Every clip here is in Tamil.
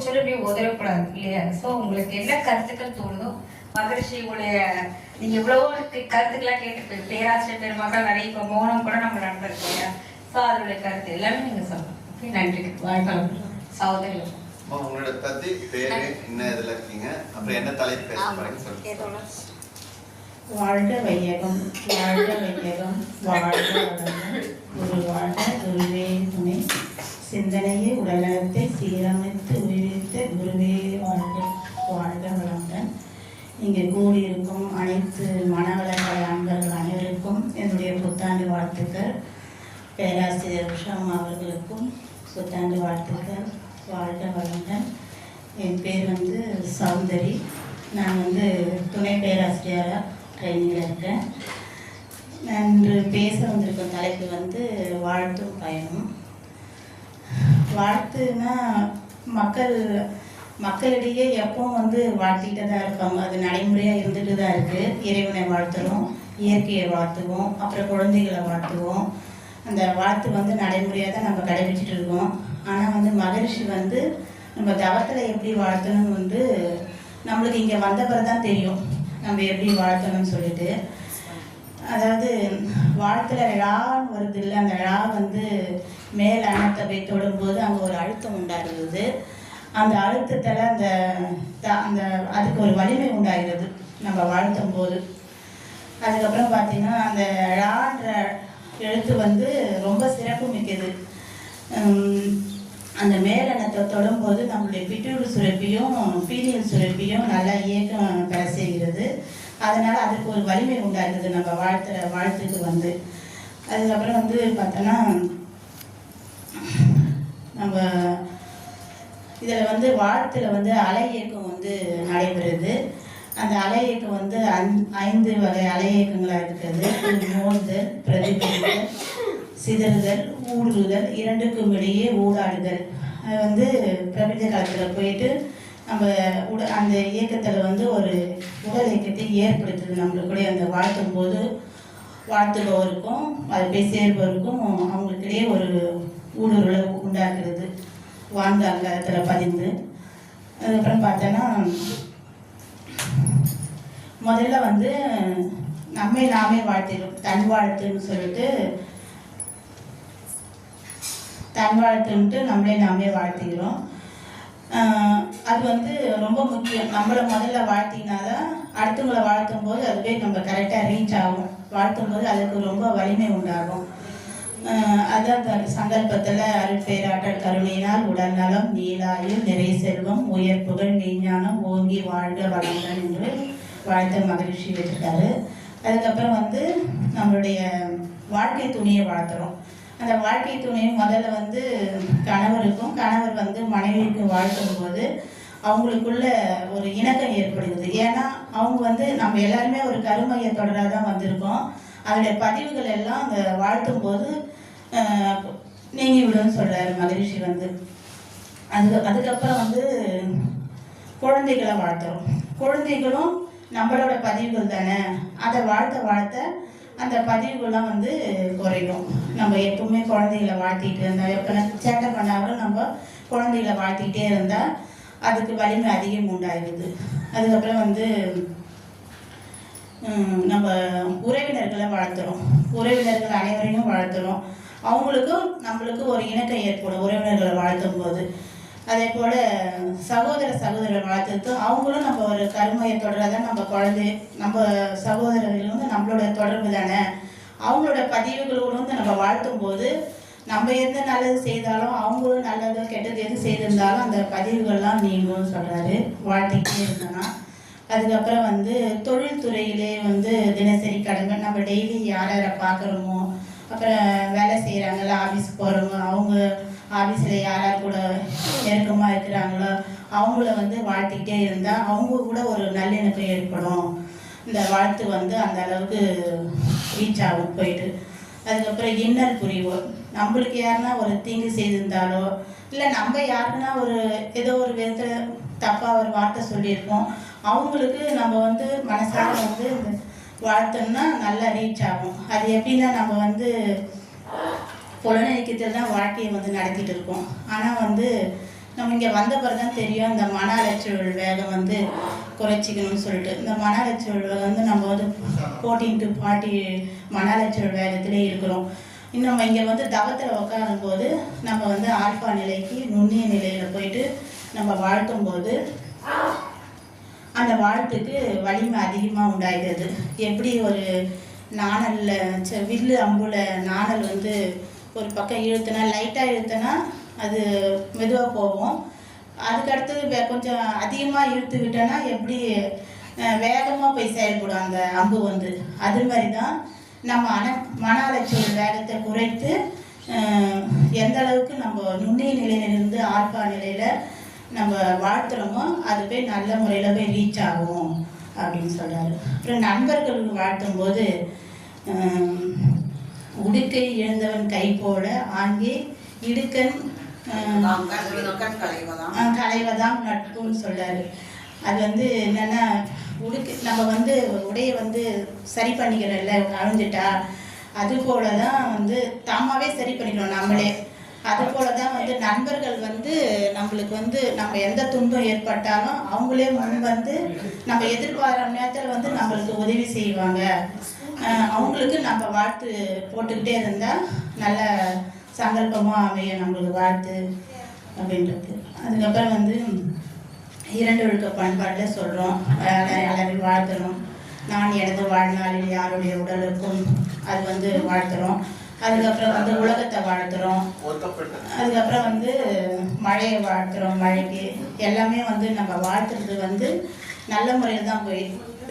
சொல்லி இப்படி உதறக்கூடாது இல்லையா? ஸோ உங்களுக்கு என்ன கருத்துக்கள் தோணுதோ மகரிஷி உங்களுடைய நீங்கள் எவ்வளவோ கருத்துக்களாக கேட்டு பேராசிரியர் பெருமக்கள் நிறைய இப்போ மோனம் கூட நம்ம நண்பர் இல்லையா? ஸோ அதனுடைய கருத்து எல்லாமே நீங்கள் சொல்லலாம். ஓகே, நன்றி. வாழ்க்கை சகோதரி உங்களோட பத்தி பேரு என்ன இதுல இருக்கீங்க, அப்புறம் என்ன தலைப்பு பேச போறீங்க சொல்லுங்க. வாழ்க வையகம், வாழ்க வையகம், வாழ்க வளமுடன், குரு வாழ்க, குருவே துணை, சிந்தனையே உடல்நலத்தை சீரமைத்து உயிரித்த குருவே வாழ்க, வாழ்க வளமுடன். இங்கே கூடியிருக்கும் அனைத்து மனவளக்கலை அன்பர்கள் அனைவருக்கும் என்னுடைய புத்தாண்டு வாழ்த்துக்கள். பேராசிரியர் உஷாமா அவர்களுக்கும் புத்தாண்டு வாழ்த்துக்கள். வாழ்க வளமுடன். என் பேர் சௌந்தரி. நான் துணை பேராசிரியராக ட்ரைனிங்கில் இருக்கேன். நான் இன்று பேச வந்திருக்கும் தலைப்பு வாழ்த்தும் பயணம். வாழ்த்துனா மக்களிடையே எப்பவும் வாழ்த்திட்டு தான் இருப்பாங்க. அது நடைமுறையாக இருந்துட்டு தான் இருக்குது. இறைவனை வாழ்த்துவோம், இயற்கையை வாழ்த்துவோம், அப்புறம் குழந்தைகளை வாழ்த்துவோம். அந்த வாழ்த்து நடைமுறையாக தான் நம்ம கடைபிடிச்சிட்டு இருக்கோம். ஆனால் மகரிஷி நம்ம தவத்தில் எப்படி வாழ்த்தணும்னு நம்மளுக்கு இங்கே வந்தப்பறம் தான் தெரியும் நம்ம எப்படி வாழ்த்தணும்னு சொல்லிட்டு. அதாவது வாழ்த்துல ழான்னு வருது இல்லை, அந்த ழா மேல் அணத்தை போய் தொடும்போது அங்கே ஒரு அழுத்தம் உண்டாகிறது. அந்த அழுத்தத்தில் அந்த அதுக்கு ஒரு வலிமை உண்டாகிறது நம்ம வாழ்த்தும் போது. அதுக்கப்புறம் பார்த்தீங்கன்னா அந்த ழான்ற எழுத்து ரொம்ப சிறப்பு மிக்கது. அந்த மேலெண்ணத்தை தொடும்போது நம்மளுடைய பிட்யூட்டரி சுரப்பியும் பீனியல் சுரப்பியும் நல்லா இயக்கம் பெற செய்கிறது. அதனால் அதுக்கு ஒரு வலிமை உண்டாகுது நம்ம வாழ்த்துக்கு. அதுக்கப்புறம் பார்த்தோன்னா நம்ம இதில் வாழ்த்தில் அலை இயக்கம் நடைபெறுது. அந்த அலை இயக்கம் 5 வகை அலை இயக்கங்களாக இருக்கிறது. மோதுதல், பிரதிபலித்தல், சிதறுதல், ஊடுருதல், இரண்டுக்கும் இடையே ஊடாடுதல். அது பிரபஞ்ச காலத்தில் போயிட்டு நம்ம அந்த இயக்கத்தில் ஒரு உடல் இயக்கத்தை ஏற்படுத்துது. நம்மளுக்குடைய அந்த வாழ்த்தும் போது வாழ்த்துபவருக்கும் அதை போய் சேர்பவருக்கும் அவங்களுக்கிடையே ஒரு ஊடுருவலை உண்டாக்குறது வாழ்ந்த அங்கத்தில் பதிந்து. அதுக்கப்புறம் பார்த்தோன்னா முதல்ல நம்மை நாமே வாழ்த்திடும் தன் வாழ்த்துன்னு சொல்லிட்டு தன் வாழ்த்துன்ட்டு நம்மளே நாமே வாழ்த்திக்கிறோம். அது ரொம்ப முக்கியம். நம்மளை முதல்ல வாழ்த்தினாதான் அடுத்தவங்களை வாழ்த்தும் போது அதுவே நம்ம கரெக்டாக ரீச் ஆகும். வாழ்த்தும் போது அதுக்கு ரொம்ப வலிமை உண்டாகும். அதான் சங்கல்பத்தில் அருட்பேராற்றல் கருணையினால் உடல் நலம், நீலாயுள், நிறை செல்வம், உயர் புகழ், மெய்ஞானம் ஓங்கி வாழ்க வளமுடன் என்று வாழ்த்த மகரிஷி வச்சிருக்காரு. அதுக்கப்புறம் நம்மளுடைய வாழ்க்கை துணையை வாழ்த்துறோம். அந்த வாழ்க்கை துணையும் முதல்ல கணவருக்கும் கணவர் மனைவிக்கும் வாழ்த்தும் போது அவங்களுக்குள்ள ஒரு இணக்கம் ஏற்படுகிறது. ஏன்னா அவங்க நம்ம எல்லாருமே ஒரு கருமைய தொடராக தான் வந்திருக்கோம். அதனுடைய பதிவுகள் எல்லாம் அந்த வாழ்த்தும் போது நீங்கி விடுன்னு சொல்கிறாரு மகரிஷி. அதுக்கப்புறம் குழந்தைகளை வாழ்த்துறோம். குழந்தைகளும் நம்மளோட பதிவுகள் தானே. அதை வாழ்த்த அந்த பதிவுகள்லாம் குறையும். நம்ம எப்பவுமே குழந்தைகளை வாழ்த்திட்டு இருந்தால், எப்போ சேட்டை பண்ணாலும் நம்ம குழந்தைகளை வாழ்த்திக்கிட்டே இருந்தால் அதுக்கு வலிமை அதிகம் உண்டாகிடுது. அதுக்கப்புறம் நம்ம உறவினர்களை வாழ்த்துறோம். உறவினர்கள் அனைவரையும் வாழ்த்துறோம். அவங்களுக்கும் நம்மளுக்கும் ஒரு இணக்கம் ஏற்படும் உறவினர்களை வாழ்த்தும் போது. அதே போல் சகோதரர்கள் வாழ்த்துறதும் அவங்களும் நம்ம ஒரு கருமையை தொடராதான் நம்ம சகோதரர்கள் நம்மளோட தொடர்பு தானே. அவங்களோட பதிவுகளோடு நம்ம வாழ்த்தும் போது நம்ம எந்த நல்லது செய்தாலும் அவங்களும் நல்லது கெட்டது எது செய்திருந்தாலும் அந்த பதிவுகள்லாம் நீங்கும்னு சொல்கிறாரு வாழ்த்திக்கிட்டே இருந்தோன்னா. அதுக்கப்புறம் தொழில்துறையிலே தினசரி கடமை நம்ம டெய்லி யாரை பார்க்குறோமோ, அப்புறம் வேலை செய்கிறாங்களா, ஆஃபீஸ் போகிறவங்க, அவங்க ஆஃபீஸில் யாரார் கூட நெருக்கமாக இருக்கிறாங்களோ அவங்கள வாழ்த்திக்கிட்டே இருந்தால் அவங்க கூட ஒரு நல்லிணக்கம் ஏற்படும். இந்த வாழ்த்து அந்த அளவுக்கு ரீச் ஆகும் போயிட்டு. அதுக்கப்புறம் இன்னல் புரிவோம். நம்மளுக்கு யாருன்னா ஒரு தீங்கு செய்திருந்தாலோ, இல்லை நம்ம யாருன்னா ஏதோ ஒரு விதத்தில் தப்பாக ஒரு வார்த்தை சொல்லியிருப்போம், அவங்களுக்கு நம்ம மனசார வாழ்த்தோம்னா நல்லா ரீச் ஆகும். அது எப்படின்னா நம்ம புலனைக்கியத்தில் தான் வாழ்க்கையை நடத்திட்டு இருக்கோம். ஆனால் நம்ம இங்கே வந்த பிறகு தான் தெரியும் இந்த மன அலைச்சல் வேகம் வந்து குறைச்சிக்கணும்னு சொல்லிட்டு. இந்த மன அலைச்சல் வேகம் வந்து நம்ம வந்து 14 to 40 மன அலைச்சல் வேகத்திலே இருக்கிறோம். இன்னும் நம்ம இங்கே வந்து தவத்தில் உட்காரும் போது நம்ம வந்து ஆல்ஃபா நிலைக்கு நுண்ணிய நிலையில் போயிட்டு நம்ம வாழ்த்தும் போது அந்த வாழ்த்துக்கு வலிமை அதிகமாக உண்டாகிறது. எப்படி ஒரு நாணலில் வில்லு அம்புல நாணல் வந்து ஒரு பக்கம் இழுத்துனா லைட்டாக இழுத்துனா அது மெதுவாக போகும். அதுக்கடுத்தது கொஞ்சம் அதிகமாக இழுத்து விட்டோன்னா எப்படி வேகமாக போய் செயல்படும் அந்த அம்பு வந்து. அது மாதிரி தான் நம்ம மன அலைச்சல் வேகத்தை குறைத்து எந்த அளவுக்கு நம்ம நுண்ணிய நிலையிலிருந்து ஆல்பா நிலையில் நம்ம வாழ்த்துறோமோ அது போய் நல்ல முறையில் போய் ரீச் ஆகும் அப்படின்னு சொல்கிறாரு. அப்புறம் நண்பர்களுக்கு வாழ்த்தும் போது உடுக்கை இழந்தவன் கை போல ஆங்கே இடுக்கன் களைவதாம் நட்புன்னு சொல்றாரு. அது வந்து என்னன்னா நம்ம வந்து உடையை வந்து சரி பண்ணிக்கிறோம்ல, அழிஞ்சிட்டா அது போல தான் வந்து தாமாவே சரி பண்ணிக்கணும் நம்மளே. அது போல தான் வந்து நண்பர்கள் வந்து நம்மளுக்கு வந்து நம்ம எந்த துன்பம் ஏற்பட்டாலும் அவங்களே முன் வந்து நம்ம எதிர்பார்க்குற நேரத்தில் வந்து நம்மளுக்கு உதவி செய்வாங்க. அவங்களுக்கு நம்ம வாழ்த்து போட்டுக்கிட்டே இருந்தால் நல்ல சங்கல்பமாக அமையும் நம்மளுக்கு வாழ்த்து அப்படின்றது. அதுக்கப்புறம் வந்து 2 ஒழுக்க பண்பாட்டில் சொல்கிறோம், எல்லாரையும் வாழ்த்துறோம். நான் எனது வாழ்நாளில் யாருடைய உடலுக்கும் அது வந்து வாழ்த்துறோம். அதுக்கப்புறம் வந்து உலகத்தை வாழ்த்துறோம். அதுக்கப்புறம் வந்து மழையை வாழ்த்துறோம். மழைக்கு எல்லாமே வந்து நம்ம வாழ்த்துறது வந்து நல்ல முறையில் தான் போய்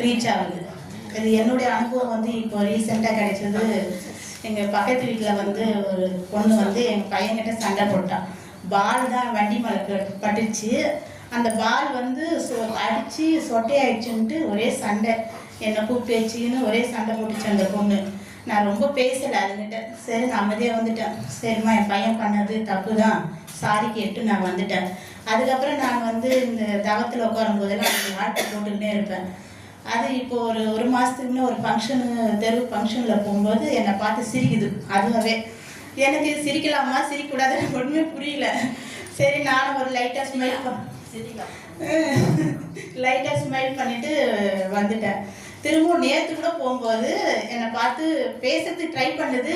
ரீச் ஆகுது. இது என்னுடைய அனுபவம் வந்து இப்போ ரீசெண்டாக கிடைச்சது. எங்கள் பக்கத்து வீட்டில் வந்து ஒரு பொண்ணு வந்து எங்கள் பையன்கிட்ட சண்டை போட்டான். பால் தான் வண்டி மேலே பட்டுச்சு. அந்த பால் வந்து அடித்து சொட்டையாயிடுச்சுன்ட்டு ஒரே சண்டை, என்னை கூப்பிட்டு வச்சுக்கின்னு ஒரே சண்டை போட்டுச்சு அந்த பொண்ணு. நான் ரொம்ப பேசலை அதுக்கிட்ட. சரி நான் அமைதியாக வந்துட்டேன். சரிம்மா என் பையன் பண்ணது தப்பு தான், சாரி கேட்டு நான் வந்துட்டேன். அதுக்கப்புறம் நான் வந்து இந்த தவத்தில் உட்காரும் போதெல்லாம் அந்த வாழ்க்கை போட்டுக்கிட்டே இருப்பேன். அது இப்போ ஒரு மாதத்துக்கு முன்னே ஒரு தெரு ஃபங்க்ஷனில் போகும்போது என்னை பார்த்து சிரிக்குது. அதுவே எனக்கு சிரிக்கலாமா சிரிக்கக்கூடாதுன்னு ஒன்றுமே புரியல. சரி நானும் ஒரு லைட்டாக ஸ்மைல் பண்ணிவிட்டு வந்துட்டேன். திரும்பவும் நேற்று கூட போகும்போது என்னை பார்த்து பேசுறதுக்கு ட்ரை பண்ணுது.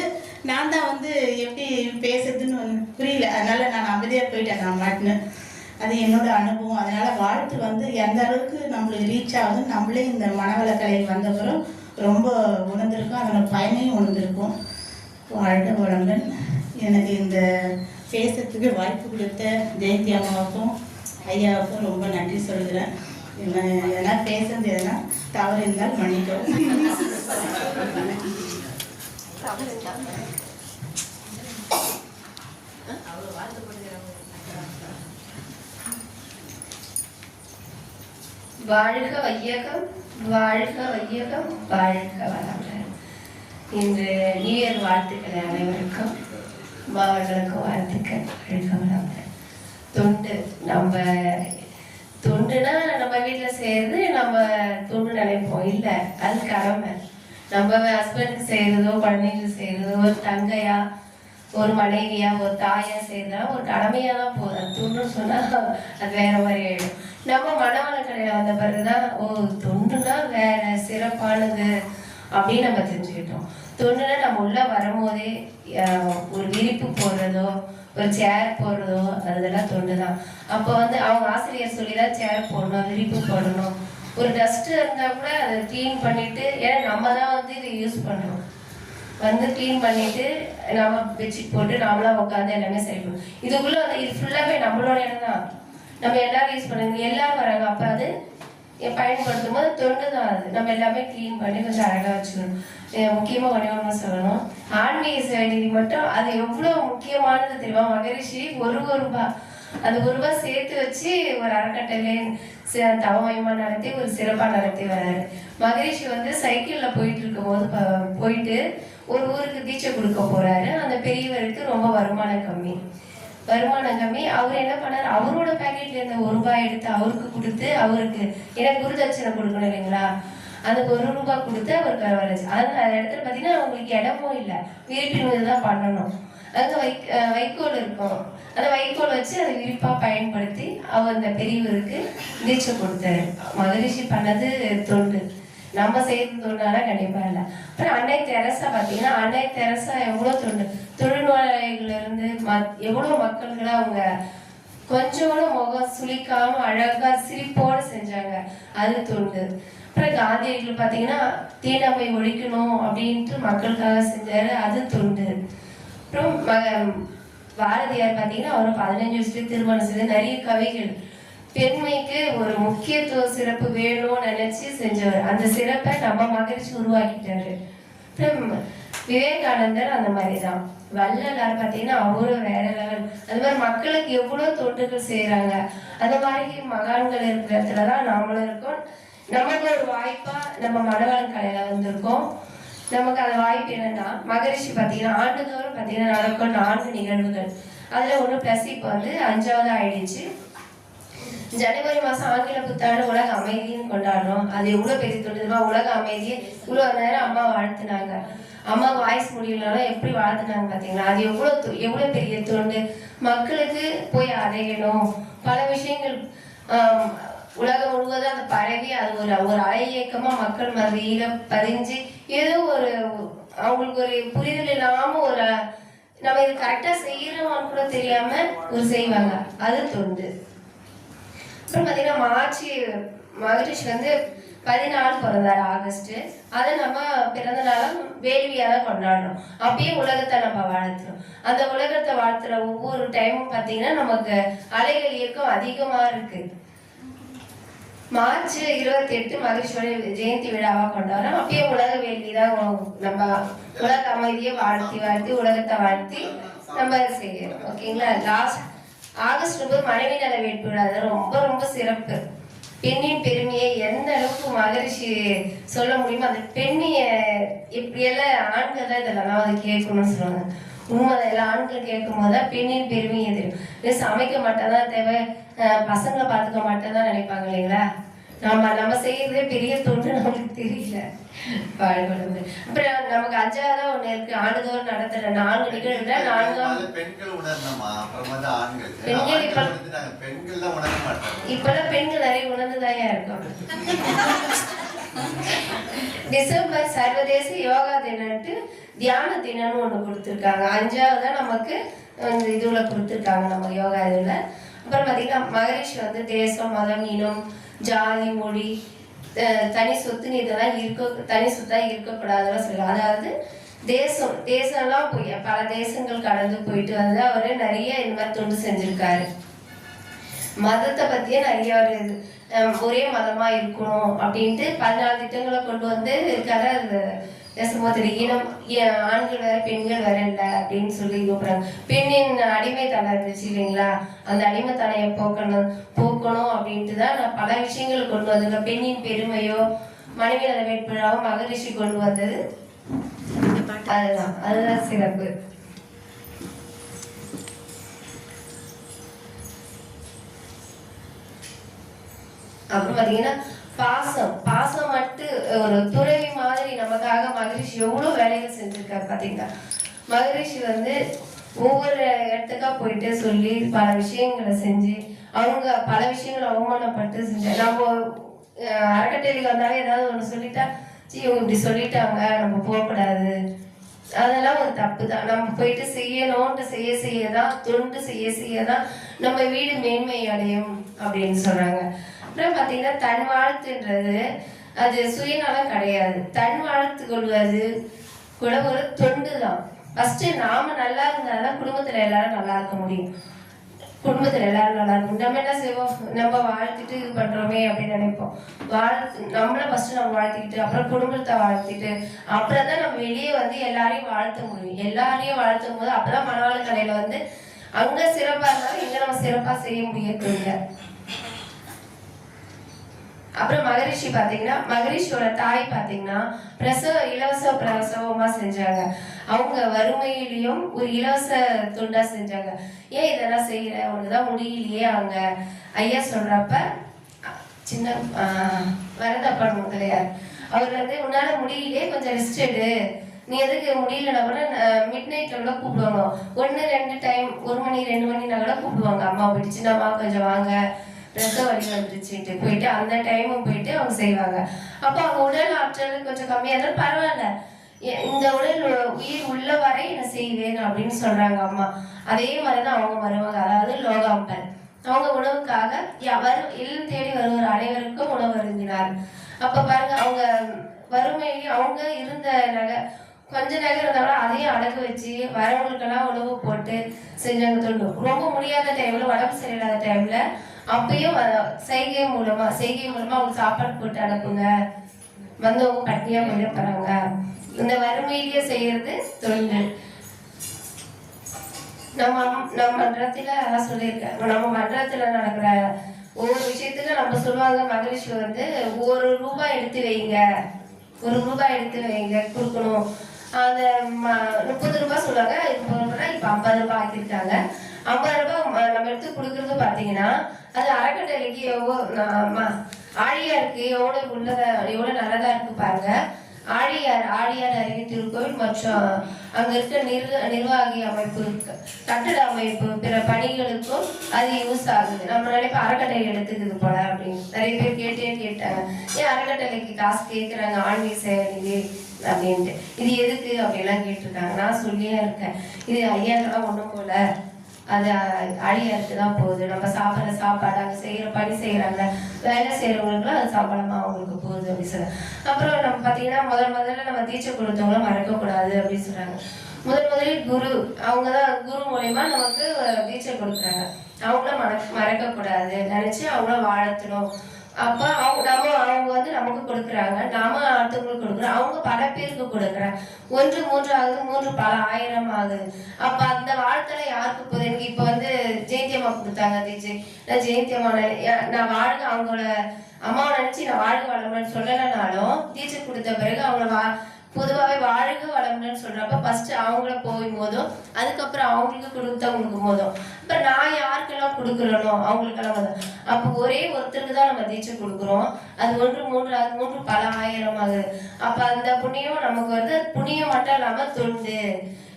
நான் தான் வந்து எப்படி பேசுறதுன்னு புரியல. அதனால் நான் அமைதியாக போயிட்டேன் நான் மாட்டினேன். அது என்னோட அனுபவம். அதனால் வாழ்த்து வந்து எந்த அளவுக்கு நம்மளுக்கு ரீச் ஆகுதுன்னு நம்மளே இந்த மனவளக்கலை வந்த பிறகு ரொம்ப உணர்ந்திருக்கோம். அதோட பயனையும் உணர்ந்திருக்கோம். வாழ்க வளங்கள். எனக்கு இந்த பேசுறதுக்கு வாய்ப்பு கொடுத்த ஜெயந்தி அம்மாவுக்கும் ஐயாவுக்கும் ரொம்ப நன்றி சொல்கிறேன். எதனா பேசுறது எதனா தவறு இருந்தால் மன்னிக்கவும். வாழ்க வையகம், வாழ்க வையகம், வாழ்க வளமுடன். இன்று நியூ இயர் வாழ்த்துக்கள் அனைவருக்கும், மாவட்டங்களுக்கும் வாழ்த்துக்கள். வாழ்க வளமுடன். தொண்டுனா நம்ம வீட்டில் செய்யறது நம்ம தொண்டு நினைப்போம். இல்லை, அது கடமை. நம்ம ஹஸ்பண்டுக்கு செய்யறதோ, குழந்தைங்களுக்கு செய்யறதோ, ஒரு தங்கையா, ஒரு மனைவியா, ஒரு தாயா செய்யறதா ஒரு கடமையா தான் போதும். தொண்டுன்னு சொன்னா அது வேற மாதிரி ஆயிடும். நம்ம மனவளக்கலையில வந்த பிறகுதான் தொண்டுனா வேற சிறப்பானது அப்படின்னு நம்ம தெரிஞ்சுக்கிட்டோம். தொண்டுனா நம்ம உள்ள வரும்போதே ஒரு விரிப்பு போடுறதோ, ஒரு சேர் போடுறதோ, அதெல்லாம் தொண்டு தான். அப்போ வந்து அவங்க ஆசிரியர் சொல்லிதான் சேர் போடணும், விரிப்பு போடணும். ஒரு டஸ்ட் இருந்தா கூட அதை கிளீன் பண்ணிட்டு, ஏன்னா நம்ம தான் வந்து இதை யூஸ் பண்றோம், வந்து கிளீன் பண்ணிட்டு நம்ம பெட்ஷீட் போட்டு நாமளா உட்காந்து எல்லாமே சரி பண்ணுவோம். இதுக்குள்ள வந்து இது ஃபுல்லாவே நம்மளோட இடம் தான். நம்ம எல்லாரும் யூஸ் பண்ணுங்க, எல்லாரும் வராங்க. அப்ப அது பயன்படுத்தும் போது தொண்டு தான். அது நம்ம எல்லாமே கிளீன் பண்ணி கொஞ்சம் அழகா வச்சுக்கணும். முக்கியமா ஒண்ணு சொல்லணும், ஆன்மீக சேவை மட்டும் அது எவ்வளவு முக்கியமானது தெரியுமா? மகரிஷி ஒரு ரூபாய், அது ₹1 சேர்த்து வச்சு ஒரு அறக்கட்டளை தவமயமா நடத்தி ஒரு சிறப்பா நடத்தி வர்றாரு. மகரிஷி வந்து சைக்கிள்ல போயிட்டு இருக்கும் போது போயிட்டு ஒரு ஊருக்கு தீட்சை கொடுக்க போறாரு. அந்த பெரியவருக்கு ரொம்ப வருமானம் கம்மி. அவர் என்ன பண்ணாரு, அவரோட பேக்கெட்ல இருந்த ₹1 எடுத்து அவருக்கு கொடுத்து, அவருக்கு எனக்கு குருதட்சணை கொடுக்கணும் இல்லைங்களா, அந்த ₹1 கொடுத்து அவருக்கு வரவழைச்சு. அந்த இடத்துல பாத்தீங்கன்னா அவங்களுக்கு இடமும் இல்லை, விரிப்பின் தான் பண்ணணும். அங்கே வைக்கோல் இருக்கும். அந்த வைக்கோல் வச்சு அதை விரிப்பா பயன்படுத்தி அவர் அந்த பெரியவருக்கு தீட்சை கொடுத்தாரு. மகரிஷி பண்ணது தொண்டு, நம்ம செய்யறது தொண்டானா கண்டிப்பா இல்லை. அப்புறம் அன்னை தெரசா பார்த்தீங்கன்னா, அன்னை தெரசா எவ்வளோ தொண்டு, தொழுநோயாளிகள்ல இருந்து எவ்வளோ மக்கள்களை அவங்க கொஞ்சம் கூட முகம் சுளிக்காம அழகா சிரிப்போட செஞ்சாங்க, அது தொண்டு. அப்புறம் காந்தியடிகள் பார்த்தீங்கன்னா தீண்டாமை ஒழிக்கணும் அப்படின்ட்டு மக்களுக்காக செஞ்சாரு, அது தொண்டு. அப்புறம் பாரதியார் பார்த்தீங்கன்னா அவர் 15 வயசுல திருமணம் செய்து நிறைய கவிகள் பெண்மைக்கு ஒரு முக்கியத்துவ சிறப்பு வேணும்னு நினைச்சு செஞ்சவர். அந்த சிறப்பை நம்ம மகிழ்ச்சி உருவாக்கிட்டாரு. அப்புறம் விவேகானந்தர் அந்த மாதிரி தான். வள்ளலார் பார்த்தீங்கன்னா அவரும் வேற லெவல். அது மாதிரி மக்களுக்கு எவ்வளோ தொண்டுகள் செய்யறாங்க. அந்த மாதிரி மகான்கள் இருக்கிற இடத்துல தான் நாமளும் இருக்கோம். நமக்கு ஒரு வாய்ப்பா நம்ம மணவாளன் கலையில வந்திருக்கோம். நமக்கு அந்த வாய்ப்பு என்னன்னா, மகரிஷி பார்த்தீங்கன்னா ஆண்டுதோறும் பார்த்தீங்கன்னா நடக்கும் 4 நிகழ்வுகள். அதுல ஒன்று ப்ளஸ் இப்போ வந்து 5வது ஆயிடுச்சு. ஜனவரி மாதம் ஆங்கில புத்தாண்டு உலக அமைதின்னு கொண்டாடுறோம். அது எவ்வளோ பெரிய தொண்டுமா, உலக அமைதியை இவ்வளோ நேரம் அம்மா வாழ்த்துனாங்க. அம்மா வாய்ஸ் முடியலனாலும் எப்படி வாழ்த்துனாங்க பார்த்தீங்களா? அது எவ்வளோ பெரிய தொண்டு. மக்களுக்கு போய் அடையணும். பல விஷயங்கள் உலகம் முழுவதும் அந்த பரவி அது ஒரு அலை இயக்கமா மக்கள் மத்தியில பதிஞ்சு ஏதோ ஒரு அவங்களுக்கு ஒரு புரிதல் இல்லாம ஒரு நம்ம இது கரெக்டா செய்யறோம்னு கூட தெரியாம ஒரு செய்வாங்க, அது தொண்டு. அப்புறம் பார்த்தீங்கன்னா மகரிஷி வந்து 14 பிறந்தாரு ஆகஸ்ட். அதை நம்ம பிறந்த நாளும் வேள்வியாக தான் கொண்டாடுறோம். அப்பயே உலகத்தை நம்ம வாழ்த்துறோம். அந்த உலகத்தை வாழ்த்துற ஒவ்வொரு டைமும் பார்த்தீங்கன்னா நமக்கு அலைகள் இயக்கம் அதிகமா இருக்கு. மார்ச் 28 மகிழ்ச்சியோட ஜெயந்தி விழாவா கொண்டாடுறோம். அப்பயே உலக வேள்வி தான். நம்ம உலக அமைதியை வாழ்த்தி உலகத்தை வாழ்த்தி நம்ம செய்யறோம். ஓகேங்களா? லாஸ்ட் ஆகஸ்ட் 9 மனைவி நல வேட்பு விழா. அது ரொம்ப ரொம்ப சிறப்பு. பெண்ணின் பெருமையை எந்த அளவுக்கு மகரிஷி சொல்ல முடியுமோ, அந்த பெண்ணிய இப்படியெல்லாம் ஆண்கள் தான் இதெல்லாம் அதை கேட்கணும்னு சொல்லுவாங்க. உண்மைதான். எல்லாம் ஆண்கள் கேட்கும் போதுதான் பெண்ணின் பெருமையை தெரியும். சமைக்க மாட்டேதான் தேவை, பசங்களை பார்த்துக்க மாட்டேதான் நினைப்பாங்க இல்லைங்களா? நம்ம செய்யறதே பெரிய தொண்டு நமக்கு தெரியல. பாடுபடுது. அப்புறம் நமக்கு 5வது ஒண்ணு இருக்கு. ஆண்டுதோறும் நடத்துற 4 நிகழ்வுல 4 பெண்கள் உணர்ந்தமா, அப்புறமா தான் ஆண்கள். பெண்கள் தான் உணர மாட்டாங்க. இப்பெல்லாம் பெண்கள் நிறைய உணர்ந்துதான் இருக்கும். டிசம்பர் சர்வதேச யோகா தினம்ட்டு தியான தினம்னு ஒண்ணு கொடுத்துருக்காங்க. 5வது நமக்கு இதுல கொடுத்துருக்காங்க நம்ம யோகா இதுல. அப்புறம் பார்த்தீங்கன்னா மகரிஷி வந்து தேசம், மதம், இனம், ஜாதி, மொழி, தனி சொத்து இதெல்லாம் தனி சொத்தா இருக்கக்கூடாதுன்னு சொல்லுவாங்க. அதாவது தேசம்லாம் போய் பல தேசங்கள் கடந்து போயிட்டு வந்து அவரு நிறைய இந்த மாதிரி தொண்டு செஞ்சிருக்காரு. மதத்தை பத்தியே நிறைய ஒரு ஒரே மதமா இருக்கணும் அப்படின்ட்டு 14 திட்டங்களை கொண்டு வந்து இருக்காரு. அது பேசும்போது இனம் ஆண்கள் வேற பெண்கள் வேற இல்லை அப்படின்னு சொல்லி கூப்பிடுறாங்க. பெண்ணின் அடிமைத்தனம் இருந்துச்சு இல்லைங்களா? அந்த அடிமைத்தனையை போக்கணும் அப்படின்ட்டு தான் நான் பல விஷயங்கள் கொண்டு வந்திருக்கேன். பெண்ணின் பெருமையோ மனைவி நல வேட்புழாவோ மகரிஷி கொண்டு வந்தது. அதுதான் சிறப்பு. அப்புறம் பாத்தீங்கன்னா பாசம் மட்டும் ஒரு துறவி மாதிரி நமக்காக மகரிஷி எவ்வளவு வேலைகள் செஞ்சிருக்காரு. பாத்தீங்கன்னா மகரிஷி வந்து ஒவ்வொரு இடத்துக்கா போயிட்டு சொல்லி பல விஷயங்களை செஞ்சு அவங்க பல விஷயங்களை அவமானப்பட்டு செஞ்சாங்க. நம்ம அறக்கட்டளைக்கு வந்தாலே ஏதாவது ஒண்ணு சொல்லிட்டா, இவங்க இப்படி சொல்லிட்டாங்க நம்ம போகக்கூடாது, அதெல்லாம் ஒரு தப்பு தான். நம்ம போயிட்டு செய்யணும்ட்டு செய்யதான் தொண்டு செய்யதான் நம்ம வீடு மேன்மை அடையும் அப்படின்னு சொல்றாங்க. அப்புறம் பார்த்தீங்கன்னா தன் வாழ்த்துன்றது அது சுயநலம் கிடையாது. தன் வாழ்த்து கொள்வது கூட ஒரு தொண்டு தான். ஃபர்ஸ்ட் நாம நல்லா இருந்தாதான் குடும்பத்துல எல்லாரும் நல்லா இருக்க முடியும். குடும்பத்துல எல்லாரும் நல்லா இருக்கும். நம்ம என்ன செய்வோம், நம்ம வாழ்த்துட்டு இது பண்றோமே அப்படின்னு நினைப்போம். நம்மள ஃபர்ஸ்ட் நம்ம வாழ்த்திக்கிட்டு அப்புறம் குடும்பத்தை வாழ்த்திட்டு அப்புறம் தான் நம்ம வெளியே வந்து எல்லாரையும் வாழ்த்த முடியும். எல்லாரையும் வாழ்த்தும் போது அப்பதான் மணவாளன் கலையில வந்து அங்க சிறப்பா இருந்தாலும் இங்க நம்ம சிறப்பா செய்ய முடியல. அப்புறம் மகரிஷி பாத்தீங்கன்னா மகரிஷியோட தாய் பாத்தீங்கன்னா இலவச பிரசவமா செஞ்சாங்க. அவங்க வறுமையிலையும் ஒரு இலவச தொண்டா செஞ்சாங்க. ஏன் இதெல்லாம் செய்யற, உனக்குதான் முடியலையே. அவங்க ஐயா சொல்றப்ப சின்ன வரதப்பன் முதலியார் அவர் வந்து உன்னால முடியலையே, கொஞ்சம் ரெஸ்ட் எடு, நீ எதுக்கு முடியலன்னா கூட மிட் நைட்ல கூட கூப்பிடுவாங்க. 1-2 டைம், 1 மணி 2 மணினா கூட கூப்பிடுவாங்க. அம்மா போயிட்டு சின்னம்மா கொஞ்சம் வாங்க, ரத்த வலி வந்துருச்சுட்டு போயிட்டு அந்த டைமும் போயிட்டு அவங்க செய்வாங்க. அப்போ அவங்க உடல் ஆற்றல் கொஞ்சம் கம்மியாக இருந்தாலும் பரவாயில்ல, இந்த உடல் உயிர் உள்ள வரை நான் செய்வேன் அப்படின்னு சொல்றாங்க அம்மா. அதே மாதிரிதான் அவங்க வருவாங்க. அதாவது லோகாம்பர் அவங்க உணவுக்காக இல்லம் தேடி வருவார், அனைவருக்கும் உணவு அருந்தினார். அப்ப பாருங்க, அவங்க வறுமையிலேயே அவங்க இருந்த நகை கொஞ்ச நகை இருந்தாலும் அதையும் அடகு வச்சு வரவங்களுக்கெல்லாம் உணவு போட்டு செஞ்சாங்க தொண்டு. ரொம்ப முடியாத டைம்ல, உடம்பு சரியில்லாத டைம்ல அப்பயும் செய்கை மூலமா அவங்க சாப்பாடு போட்டு அனுப்புங்க, வந்தவங்க பட்டினியா போயிட போறாங்க. இந்த வறுமையிலேயே செய்யறது தொண்டு. நம்ம மன்றத்துல அதான் சொல்லியிருக்கேன். நம்ம மன்றத்துல நடக்கிற ஒவ்வொரு விஷயத்துக்கு நம்ம சொல்லுவாங்க, மகரிஷி வந்து 1 ரூபாய் எடுத்து வைங்க, 1 ரூபாய் எடுத்து வைங்க கொடுக்கணும். அந்த 30 ரூபாய் சொல்லுவாங்க, இப்போ 50 ரூபாய் ஆக்கியிருக்காங்க. 50 ரூபாய் நம்ம எடுத்து கொடுக்கறது பார்த்தீங்கன்னா அது அறக்கட்டளைக்கு ஆழியாருக்கு எவ்வளவு நல்லதா இருக்கு பாருங்க. ஆழியார் அறிவு திருக்கோவில் மற்றும் அங்க இருக்க நிர்வாகி அமைப்பு, கட்டட அமைப்பு, பிற பணிகளுக்கும் அது யூஸ் ஆகுது. நம்ம நினைப்ப அறக்கட்டளை எடுத்துக்குது போல அப்படின்னு நிறைய பேர் கேட்டாங்க, ஏன் அறக்கட்டளைக்கு காசு கேட்குறாங்க ஆன்மீக சேவை அப்படின்ட்டு, இது எதுக்கு அப்படின்லாம் கேட்டிருக்காங்க. நான் சொல்லியே இருக்கேன், இது ஐயாக்கெல்லாம் ஒன்றும் போல, அது அழியறதுக்கு தான் போகுது. நம்ம சாப்பிட்ற சாப்பாடு, அங்கே செய்கிற பணி செய்கிறாங்க, வேலை செய்கிறவங்களுக்குலாம் அது சம்பளமாக அவங்களுக்கு போகுது அப்படின்னு சொல்கிறாங்க. அப்புறம் நம்ம பார்த்தீங்கன்னா முதல்ல நம்ம தீட்சை கொடுத்தவங்கள மறக்கக்கூடாது அப்படின்னு சொல்கிறாங்க. முதலில் குரு, அவங்க தான் குரு மூலயமா நமக்கு தீட்சை கொடுக்குறாங்க. அவங்கள மறக்கக்கூடாது நினச்சி அவங்கள வாழ்த்தணும். அப்போ அவங்க வந்து நமக்கு கொடுக்குறாங்க, நாம அடுத்தவங்களுக்கு கொடுக்குறோம், அவங்க பல பேருக்கு கொடுக்குறாங்க. 1 3 ஆகுது, 3 பல 1000 ஆகுது. அப்போ அந்த வாழ்த்தலை யாருக்கு போகுது? எனக்கு இப்போ வந்து ஜெயந்தி அம்மா கொடுத்தாங்க தீட்சை. நான் ஜெயந்தி அம்மா நான் வாழ்க, அவங்களோட அம்மாவை நினச்சி நான் வாழ்க வளமுன்னு சொல்லலைனாலும் தீட்சை கொடுத்த பிறகு அவங்கள பொதுவாகவே வாழ்க வளமுன்னு சொல்றப்ப ஃபர்ஸ்ட் அவங்கள போதும், அதுக்கப்புறம் அவங்களுக்கு கொடுத்தவங்களுக்கு போதும். இப்போ நான் யாருக்கெல்லாம் கொடுக்குறனோ அவங்களுக்கெல்லாம் போதும். அப்போ ஒரே ஒருத்தருக்கு தான் நம்ம தீட்சை கொடுக்குறோம். அது 1 3 ஆகுது, 3 பல 1000 ஆகுது. அப்போ அந்த புண்ணியம் நமக்கு வருது. புண்ணியம் மட்டும் இல்லாமல் தொண்டு,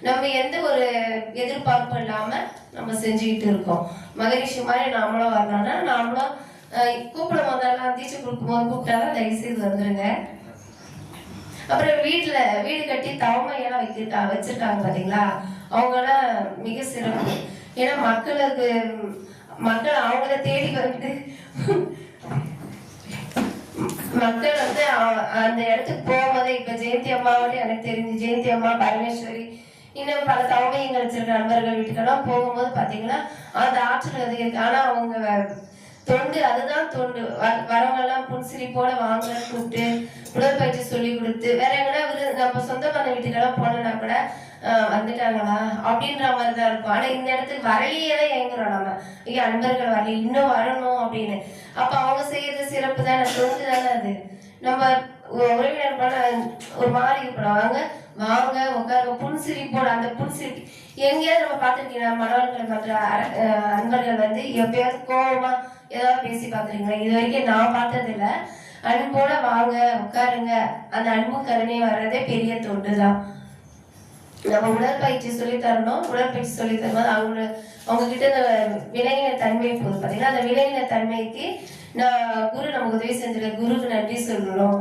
நம்ம எந்த ஒரு எதிர்பார்ப்பும் இல்லாமல் நம்ம செஞ்சுக்கிட்டு இருக்கோம். மகரிஷி மாதிரி நாமளும் வரணும்னா நாமளும் கூப்பிடும் போதெல்லாம் தீட்சை கொடுக்கும்போது கூப்பிட்டாலும் தயவுசெய்து வந்துருங்க. அப்புறம் வீடு கட்டி தவமையெல்லாம் வச்சிருக்காங்க பார்த்தீங்களா, அவங்களாம் மிக சிறப்பு. ஏன்னா மக்கள் அவங்கள தேடி வந்து மக்கள் வந்து அந்த இடத்துக்கு போகும்போதே, இப்ப ஜெயந்தி அம்மாவோட எனக்கு தெரிஞ்சு ஜெயந்தி அம்மா, பரமேஸ்வரி, இன்னும் பல தவமையங்கள் வச்சிருக்க நண்பர்கள் வீட்டுக்கெல்லாம் போகும்போது பாத்தீங்கன்னா அந்த ஆற்றல் அது இருக்கு. ஆனா அவங்க தொண்டு, அதுதான் தொண்டு. வரவங்க எல்லாம் புன்சிரிப்போட வாங்க கூப்பிட்டு உடற்பயிற்சி சொல்லி கொடுத்து, வேற எங்கன்னா நம்ம சொந்தமான வீட்டுக்கெல்லாம் போனோம்னா கூட வந்துட்டாங்களா அப்படின்ற மாதிரி தான் இருக்கும். ஆனா இந்த இடத்துக்கு வரலையே தான் ஏங்குறோம் நம்ம, ஐயா அன்பர்கள் வரல, இன்னும் வரணும் அப்படின்னு. அப்ப அவங்க செய்யறது சிறப்பு தானே, தொண்டு தானே அது. நம்ம உறவினர் பண்ண ஒரு மாதிரி இருக்கணும், வாங்க உட்காருங்க, புன்சிரிப்போட. அந்த புன்சிரிப்பு எங்கேயாவது நம்ம பார்த்துருக்கீங்களா? மனவர்கள் மற்ற அன்பர்கள் வந்து எப்பயாவது கோபமா ஏதாவது பேசி பார்த்துருக்கீங்களா? இது வரைக்கும் நான் பார்த்தது இல்லை. அன்போட வாங்க உட்காருங்க, அந்த அன்பு கருணை வர்றதே பெரிய தொண்டு தான். நம்ம உடற்பயிற்சி சொல்லி தரணும். உடற்பயிற்சி சொல்லி தரும்போது அவங்க கிட்ட இந்த விலங்கின தன்மை போகுது பார்த்தீங்கன்னா, அந்த விலங்கின தன்மைக்கு குரு நமக்கு உதவி செஞ்சிருக்க குருக்கு நன்றி சொல்லணும்.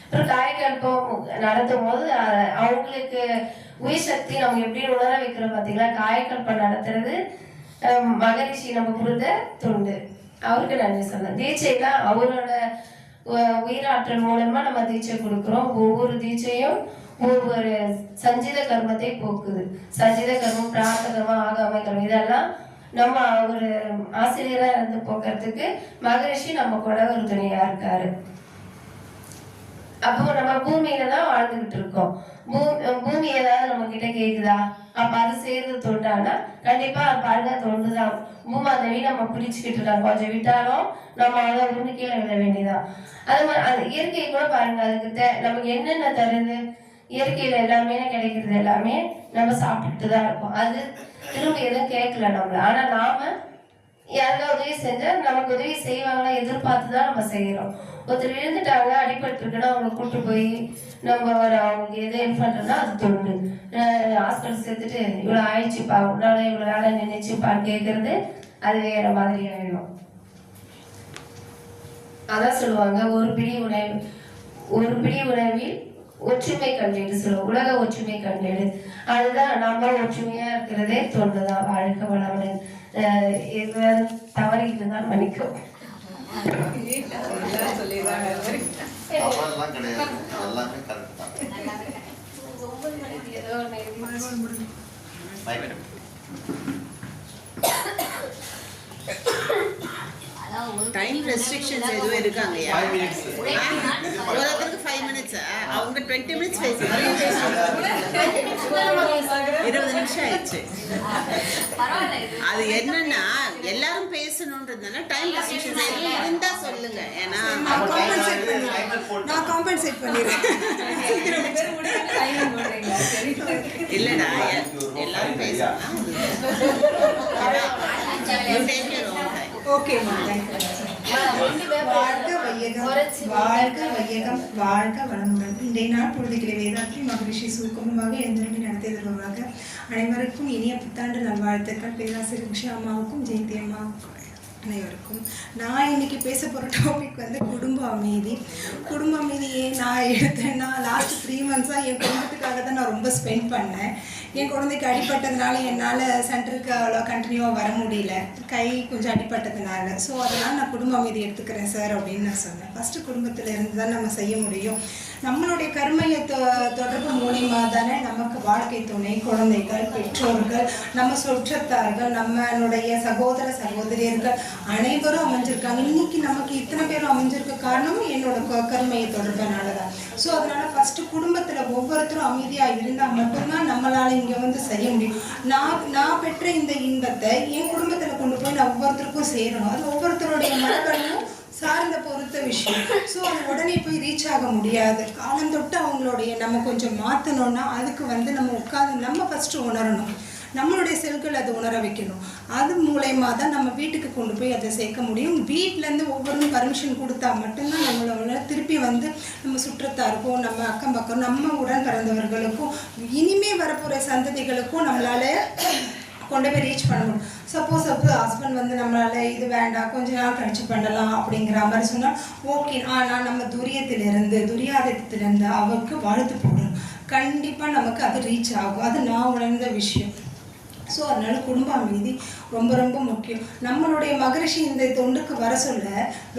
அப்புறம் காயக்கல்பம் நடத்தும் போது அவங்களுக்கு உயிர் சக்தி நம்ம எப்படி உணர வைக்கிறோம் பார்த்தீங்களா. காயக்கல்பம் நடத்துறது மகரிஷி நம்ம கொடுத்த தொண்டு, அவருக்கு நன்றி சொல்லலாம். தீட்சைலாம் அவரோட உயிராற்றல் மூலமா நம்ம தீட்சை கொடுக்குறோம். ஒவ்வொரு தீட்சையும் ஒவ்வொரு சஞ்சித கர்மத்தை போக்குது. சஞ்சித கர்மம், பிரார்த்த கர்மம், ஆகாம கர்மம், இதெல்லாம் நம்ம ஒரு ஆசிரியரா இருந்து போக்குறதுக்கு மகரிஷி நம்ம கூட ஒரு துணையா இருக்காரு. அப்போ நம்ம பூமியில தான் வாழ்ந்துகிட்டு இருக்கோம். பூமி ஏதாவது நம்ம கிட்ட கேக்குதா? அப்ப அது செய்யறது தொண்டானா கண்டிப்பா பாருங்க தொண்டுதான். பூமாதேவி நம்ம பிடிச்சுக்கிட்டு இருக்காங்க, கொஞ்சம் விட்டாலும் நம்ம அதை உருந்து கீழே விட வேண்டியதான். அது மாதிரி அது இயற்கை கூட பாருங்க, அதுக்கு நமக்கு என்னென்ன தருது, இயற்கையில எல்லாமே கிடைக்கிறது எல்லாமே நம்ம சாப்பிட்டுட்டு தான் இருக்கோம். அது திரும்ப எதுவும் கேட்கல நம்மள. ஆனா நாம யாருக்கா உதவி செஞ்சா நமக்கு உதவி செய்வாங்களா எதிர்பார்த்து தான் நம்ம செய்யறோம். ஒருத்தர் இழந்துட்டாங்க, அடிபட்டுருக்குன்னா அவங்களை கூட்டு போய் நம்ம ஒரு அவங்களுக்கு எது ஹெல்ப் பண்றோம்னா அது தொண்டு. ஹாஸ்பிட்டல் சேர்த்துட்டு இவ்வளோ ஆயிடுச்சுப்பா, உன்னால இவ்வளோ வேலை நினைச்சுப்பான்னு கேட்கறது அது வேற மாதிரி ஆயிடும். அதான் சொல்லுவாங்க, ஒரு பிடி உணவில் ஒற்றுமை கண்டேடு சொல்லுவோம், உலக ஒற்றுமை கண்டேடு. அதுதான் நம்ம ஒற்றுமையா இருக்கிறதே தொண்டுதான். வாழ்க வளமுடன். தவறிட்டு தான் மன்னிக்கும். தவறெல்லாம் கிடையாது, எல்லாமே கரெக்ட் தான். டைம் ரெஸ்ட்ரிக்ஷன்ஸ் எதுவும் இருக்காங்கயா? 5 minutes. ஒருத்தருக்கு 5 minutes. அவங்க 20 minutes பேசுறாங்க. 20 நிமிஷம் ஆயிடுச்சு. அது என்னன்னா எல்லாரும் பேசணும்ன்றதுனால டைம் ரெஸ்ட்ரிக்ஷன்ஸ் எதுவும் இருந்தா சொல்லுங்க. ஏன்னா நான் காம்பன்சேட் பண்ணிடுறேன். இல்லடா, எல்லாரும் பேசலாம். ஓகேம்மா, வாழ்க வையகம், வாழ்க வையகம், வாழ்க வளமுடன். இன்றைய நாள் பொழுதுகளை வேதாத்ரி மகரிஷி சுருக்கமாக எழுந்தருளி நடத்தி தருவதாக. அனைவருக்கும் இனிய புத்தாண்டு நல்வாழ்த்துக்கள். பேராசிரியர் உஷா அம்மாவுக்கும் ஜெயந்தி அம்மாவுக்கும் அனைவருக்கும். நான் இன்னைக்கு பேச போகிற டாபிக் வந்து குடும்ப அமைதி. குடும்ப அமைதியே நான் எடுத்தேன்னா லாஸ்ட் 3 months என் குடும்பத்துக்காக தான் நான் ரொம்ப ஸ்பெண்ட் பண்ணேன். என் குழந்தைக்கு அடிப்பட்டதுனால என்னால் சென்டருக்கு அவ்வளோ கண்டினியூவாக வர முடியல, கை கொஞ்சம் அடிப்பட்டதுனால. ஸோ அதனால் நான் குடும்ப அமைதி எடுத்துக்கிறேன் சார் அப்படின்னு நான் சொன்னேன். ஃபஸ்ட்டு குடும்பத்தில் இருந்து தான் நம்ம செய்ய முடியும். நம்மளுடைய கர்மையை தொடர்பு மூலியமாக தானே நமக்கு வாழ்க்கை துணை, குழந்தைகள், பெற்றோர்கள், நம்ம சுற்றத்தார்கள், நம்மளுடைய சகோதர சகோதரியர்கள் அனைவரும் அமைஞ்சிருக்காங்க. இன்னைக்கு நமக்கு இத்தனை பேரும் அமைஞ்சிருக்க காரணமும் என்னோட கர்மையை தொடர்புனால தான். ஸோ அதனால ஃபஸ்ட்டு குடும்பத்தில் ஒவ்வொருத்தரும் அமைதியாக இருந்தால் மட்டும்தான் நம்மளால் இங்கே வந்து செய்ய முடியும். நான் பெற்ற இந்த இன்பத்தை என் குடும்பத்தில் கொண்டு போய் நான் ஒவ்வொருத்தருக்கும் சேரணும். அது ஒவ்வொருத்தருடைய மனதையும் சார்ந்த பொறுத்த விஷயம். ஸோ அது உடனே போய் ரீச் ஆக முடியாது. காலம் தொட்டு அவங்களுடைய நம்ம கொஞ்சம் மாற்றணும்னா அதுக்கு வந்து நம்ம உட்காந்து நம்ம ஃபஸ்ட்டு உணரணும். நம்மளுடைய செல்கள் அதை உணர வைக்கணும். அது மூலயமா தான் நம்ம வீட்டுக்கு கொண்டு போய் அதை சேர்க்க முடியும். வீட்டிலேருந்து ஒவ்வொருவரும் பர்மிஷன் கொடுத்தா மட்டும்தான் நம்மளோட திருப்பி வந்து நம்ம சுற்றத்தாருக்கும், நம்ம அக்கம் பக்கம், நம்ம உடன் பிறந்தவர்களுக்கும், இனிமே வரப்போகிற சந்ததிகளுக்கும் நம்மளால கொண்டு போய் ரீச் பண்ண முடியும். சப்போஸ் ஹஸ்பண்ட் வந்து நம்மளால இது வேண்டாம், கொஞ்ச நாள் கழிச்சு பண்ணலாம் அப்படிங்கிற மாதிரி சொன்னால் ஓகே. ஆனால் நம்ம துரியாதத்திலிருந்து அவருக்கு வாழ்த்து போடணும். கண்டிப்பாக நமக்கு அது ரீச் ஆகும். அது நான் உணர்ந்த விஷயம். ஸோ அதனால குடும்ப அமைதி ரொம்ப ரொம்ப முக்கியம். நம்மளுடைய மகரிஷி இந்த தொண்டுக்கு வர சொல்ல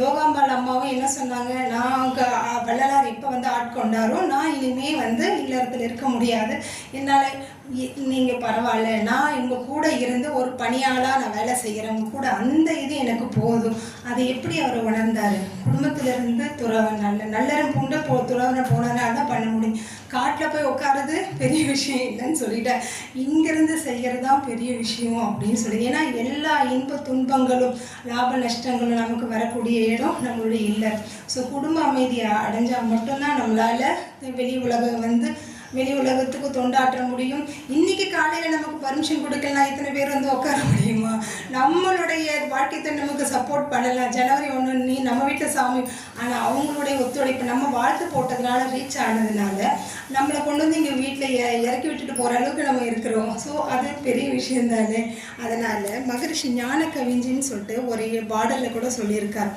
லோகாம்பாள் அம்மாவும் என்ன சொன்னாங்க, நாங்கள் வள்ளலார் இப்போ வந்து ஆட்கொண்டாரோ நான் இனிமே வந்து இல்லறத்தில் இருக்க முடியாது, என்னால் நீங்கள் பரவாயில்ல, நான் உங்கள் கூட இருந்து ஒரு பணியாளாக நான் வேலை செய்கிறேன் உங்க கூட, அந்த இது எனக்கு போதும். அதை எப்படி அவர் உணர்ந்தார்? குடும்பத்திலிருந்து நல்லறம் பூண்ட துறவனை போனதுனால தான் பண்ண முடியும். காட்டில் போய் உட்காரது பெரிய விஷயம் இல்லைன்னு சொல்லிட்டேன், இங்கேருந்து செய்கிறது தான் பெரிய விஷயம் அப்படின்னு சொல்லி. ஏன்னா எல்லா இன்ப துன்பங்களும் லாப நஷ்டங்களும் நமக்கு வரக்கூடிய இடம் நம்மளுடைய இல்லை. ஸோ குடும்ப அமைதியை அடைஞ்சால் மட்டும்தான் நம்மளால் வெளி உலகத்துக்கு தொண்டாற்ற முடியும். இன்னைக்கு காலையில் நமக்கு பர்மிஷன் கொடுக்கலாம், இத்தனை பேர் வந்து உட்கார முடியுமா? நம்மளுடைய வாழ்க்கையை நமக்கு சப்போர்ட் பண்ணலாம். ஜனவரி 1 நீ நம்ம வீட்டில் சாமி, ஆனால் அவங்களுடைய ஒத்துழைப்பு நம்ம வாழ்த்து போட்டதுனால ரீச் ஆனதுனால நம்மளை கொண்டு வந்து இங்கே வீட்டில் இறக்கி விட்டுட்டு போகிற அளவுக்கு நம்ம இருக்கிறோம். ஸோ அது பெரிய விஷயம் தானே. அதனால் மகரிஷி ஞான கவிஞ்சின்னு சொல்லிட்டு ஒரு பாடலில் கூட சொல்லியிருக்கார்,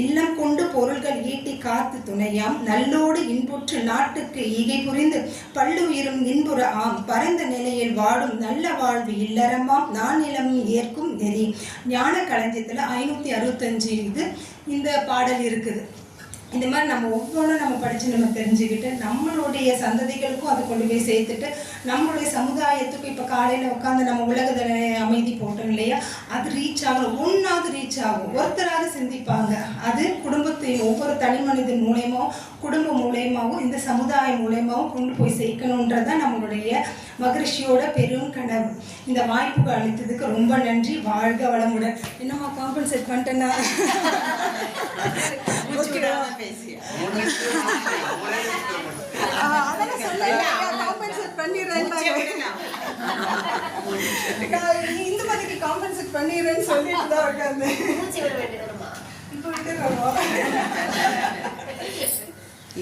இல்லம் கொண்டு பொருள்கள் ஈட்டி காத்து துணையாம், நல்லோடு இன்புற்று நாட்டுக்கு ஈகை புரிந்து பல்லுயிரும் இன்புற ஆம், பரந்த நிலையில் வாடும் நல்ல வாழ்வு இல்லறமாம், நான் நிலமும் ஏற்கும் நெறி. ஞான களஞ்சியத்தில் 565 இந்த பாடல் இருக்குது. இந்த மாதிரி நம்ம ஒவ்வொன்றும் நம்ம படித்து நம்ம தெரிஞ்சுக்கிட்டு நம்மளுடைய சந்ததிகளுக்கும் அதை கொண்டு போய் சேர்த்துட்டு நம்மளுடைய சமுதாயத்துக்கும் இப்போ காலையில் உட்காந்து நம்ம உலகத்தில் அமைதி போட்டோம் இல்லையா, அது ரீச் ஆகணும். ஒன்றாவது ரீச் ஆகும், ஒருத்தராவது சிந்திப்பாங்க. அது குடும்பத்தின் ஒவ்வொரு தனி மனிதன் மூலயமாவும் குடும்பம் மூலயமாவும் இந்த சமுதாயம் மூலயமாவும் கொண்டு போய் சேர்க்கணுன்றதான் நம்மளுடைய மகரிஷியோட பெரும் கனவு. இந்த வாய்ப்புக்கு அளித்ததுக்கு ரொம்ப நன்றி. வாழ்க வளமுடன். என்னம்மா காம்பன்சேட் பண்ணிட்டேன்னா அதெல்லாம் சொல்ல காம்பன்சேட் பண்ணிடுறேன். நான் இந்துமதிக்கு காம்பன்சேட் பண்ணிடுறேன்னு சொல்லிட்டு தான் உட்காந்து மூச்சு விட வேண்டியதுமா. இப்போ விட்டுறோம்.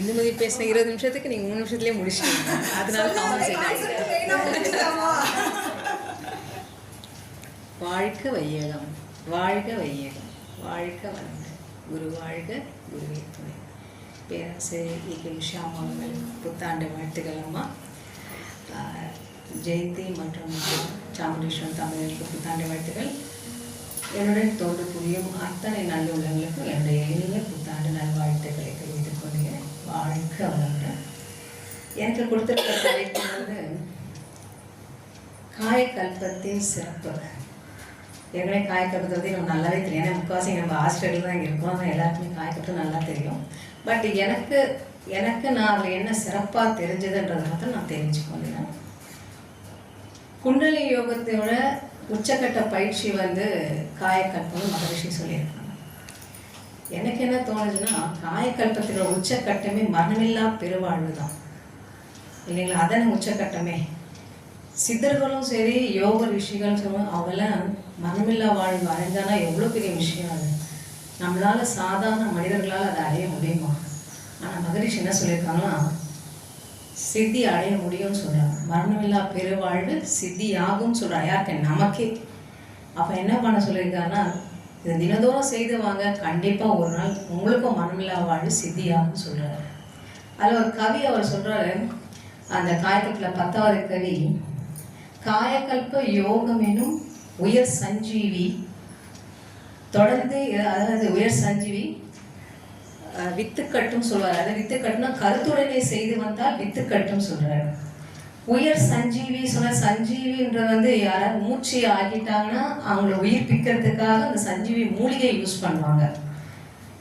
இந்துமதி பேசின 20 நிமிஷத்துக்கு நீங்க 3 நிமிஷத்துலயே முடிச்சிட்டீங்க. அதனால காம்பன்சேட் ஆயிடுச்சு. வாழ்க வையகம், வாழ்க வையகம், வாழ்க வளமுடன். குரு வாழ்க, குருவே துணை. பேராசிரியர் ஈகே ஷியாமா அவர்களுக்கு புத்தாண்டு வாழ்த்துக்கள் அம்மா. ஜெயந்தி மற்றும் சாமுண்டீஸ்வரன் தமிழர்களுக்கு புத்தாண்டு வாழ்த்துக்கள். என்னுடன் தோன்று புரியும் அத்தனை நல்லுள்ளங்களுக்கும் என்னுடைய இனிய புத்தாண்டு நல்வாழ்த்துக்களை தெரிவித்துக் கொள்கிறேன். வாழ்க வளமுடன். எனக்கு கொடுத்திருக்க தலைப்பு வந்து காயக்கல்பத்தின் சிறப்பு. ஏற்கனவே காயக்கல்பத்தை பற்றி நம்ம நல்லாவே தெரியும். ஏன்னா முக்கால்வாசி நம்ம ஹாஸ்டலில் தான் இங்கே இருக்கோம். ஆனால் எல்லாருக்குமே காயக்கல்பம் நல்லா தெரியும். பட் எனக்கு நான் அதில் என்ன சிறப்பாக தெரிஞ்சதுன்றதை மட்டும் நான் தெரிஞ்சுக்கொண்டேன். குண்டலி யோகத்தோட உச்சக்கட்ட பயிற்சி வந்து காயக்கல்பம்னு மகரிஷி சொல்லியிருக்காங்க. எனக்கு என்ன தோணுதுன்னா, காயக்கல்பத்தினோட உச்சக்கட்டமே மரணமில்லா பெருவாழ்வு தான் இல்லைங்களா? அதான உச்சக்கட்டமே. சித்தர்களும் சரி, யோக ரிஷிகளும் சொல்லுவாங்க, அவங்கெல்லாம் மரணமில்லா வாழ்வு அடைஞ்சானா எவ்வளோ பெரிய விஷயம் அது. நம்மளால சாதாரண மனிதர்களால் அதை அடைய முடியுமா? ஆனால் மகரிஷி என்ன சொல்லியிருக்காங்கன்னா, சித்தி அடைய முடியும்னு சொல்கிறாங்க. மரணமில்லா பெருவாழ்வு சித்தி ஆகும்னு சொல்கிறாங்க. யாருக்கு? நமக்கே. அப்போ என்ன பண்ண சொல்லியிருக்காருன்னா, இதை தினதோறும் செய்து வாங்க, கண்டிப்பாக ஒரு நாள் உங்களுக்கும் மரணமில்லா வாழ்வு சித்தி ஆகும்னு சொல்கிறாரு. அதில் ஒரு கவி அவர் சொல்கிறாரு, அந்த காயக்கல்பத்தில் 10வது கவி, காயக்கல்ப யோகம் எனும் உயர் சஞ்சீவி தொடர்ந்து, அதாவது உயர் சஞ்சீவி வித்துக்கட்டும் சொல்வார். அதாவது வித்துக்கட்டுனா கருத்துடனே செய்து வந்தால் வித்துக்கட்டும் சொல்றாரு. உயர் சஞ்சீவி சொன்ன, சஞ்சீவின்றது வந்து யாராவது மூச்சையை ஆக்கிட்டாங்கன்னா அவங்கள உயிர்ப்பிக்கிறதுக்காக அந்த சஞ்சீவி மூலிகை யூஸ் பண்ணுவாங்க.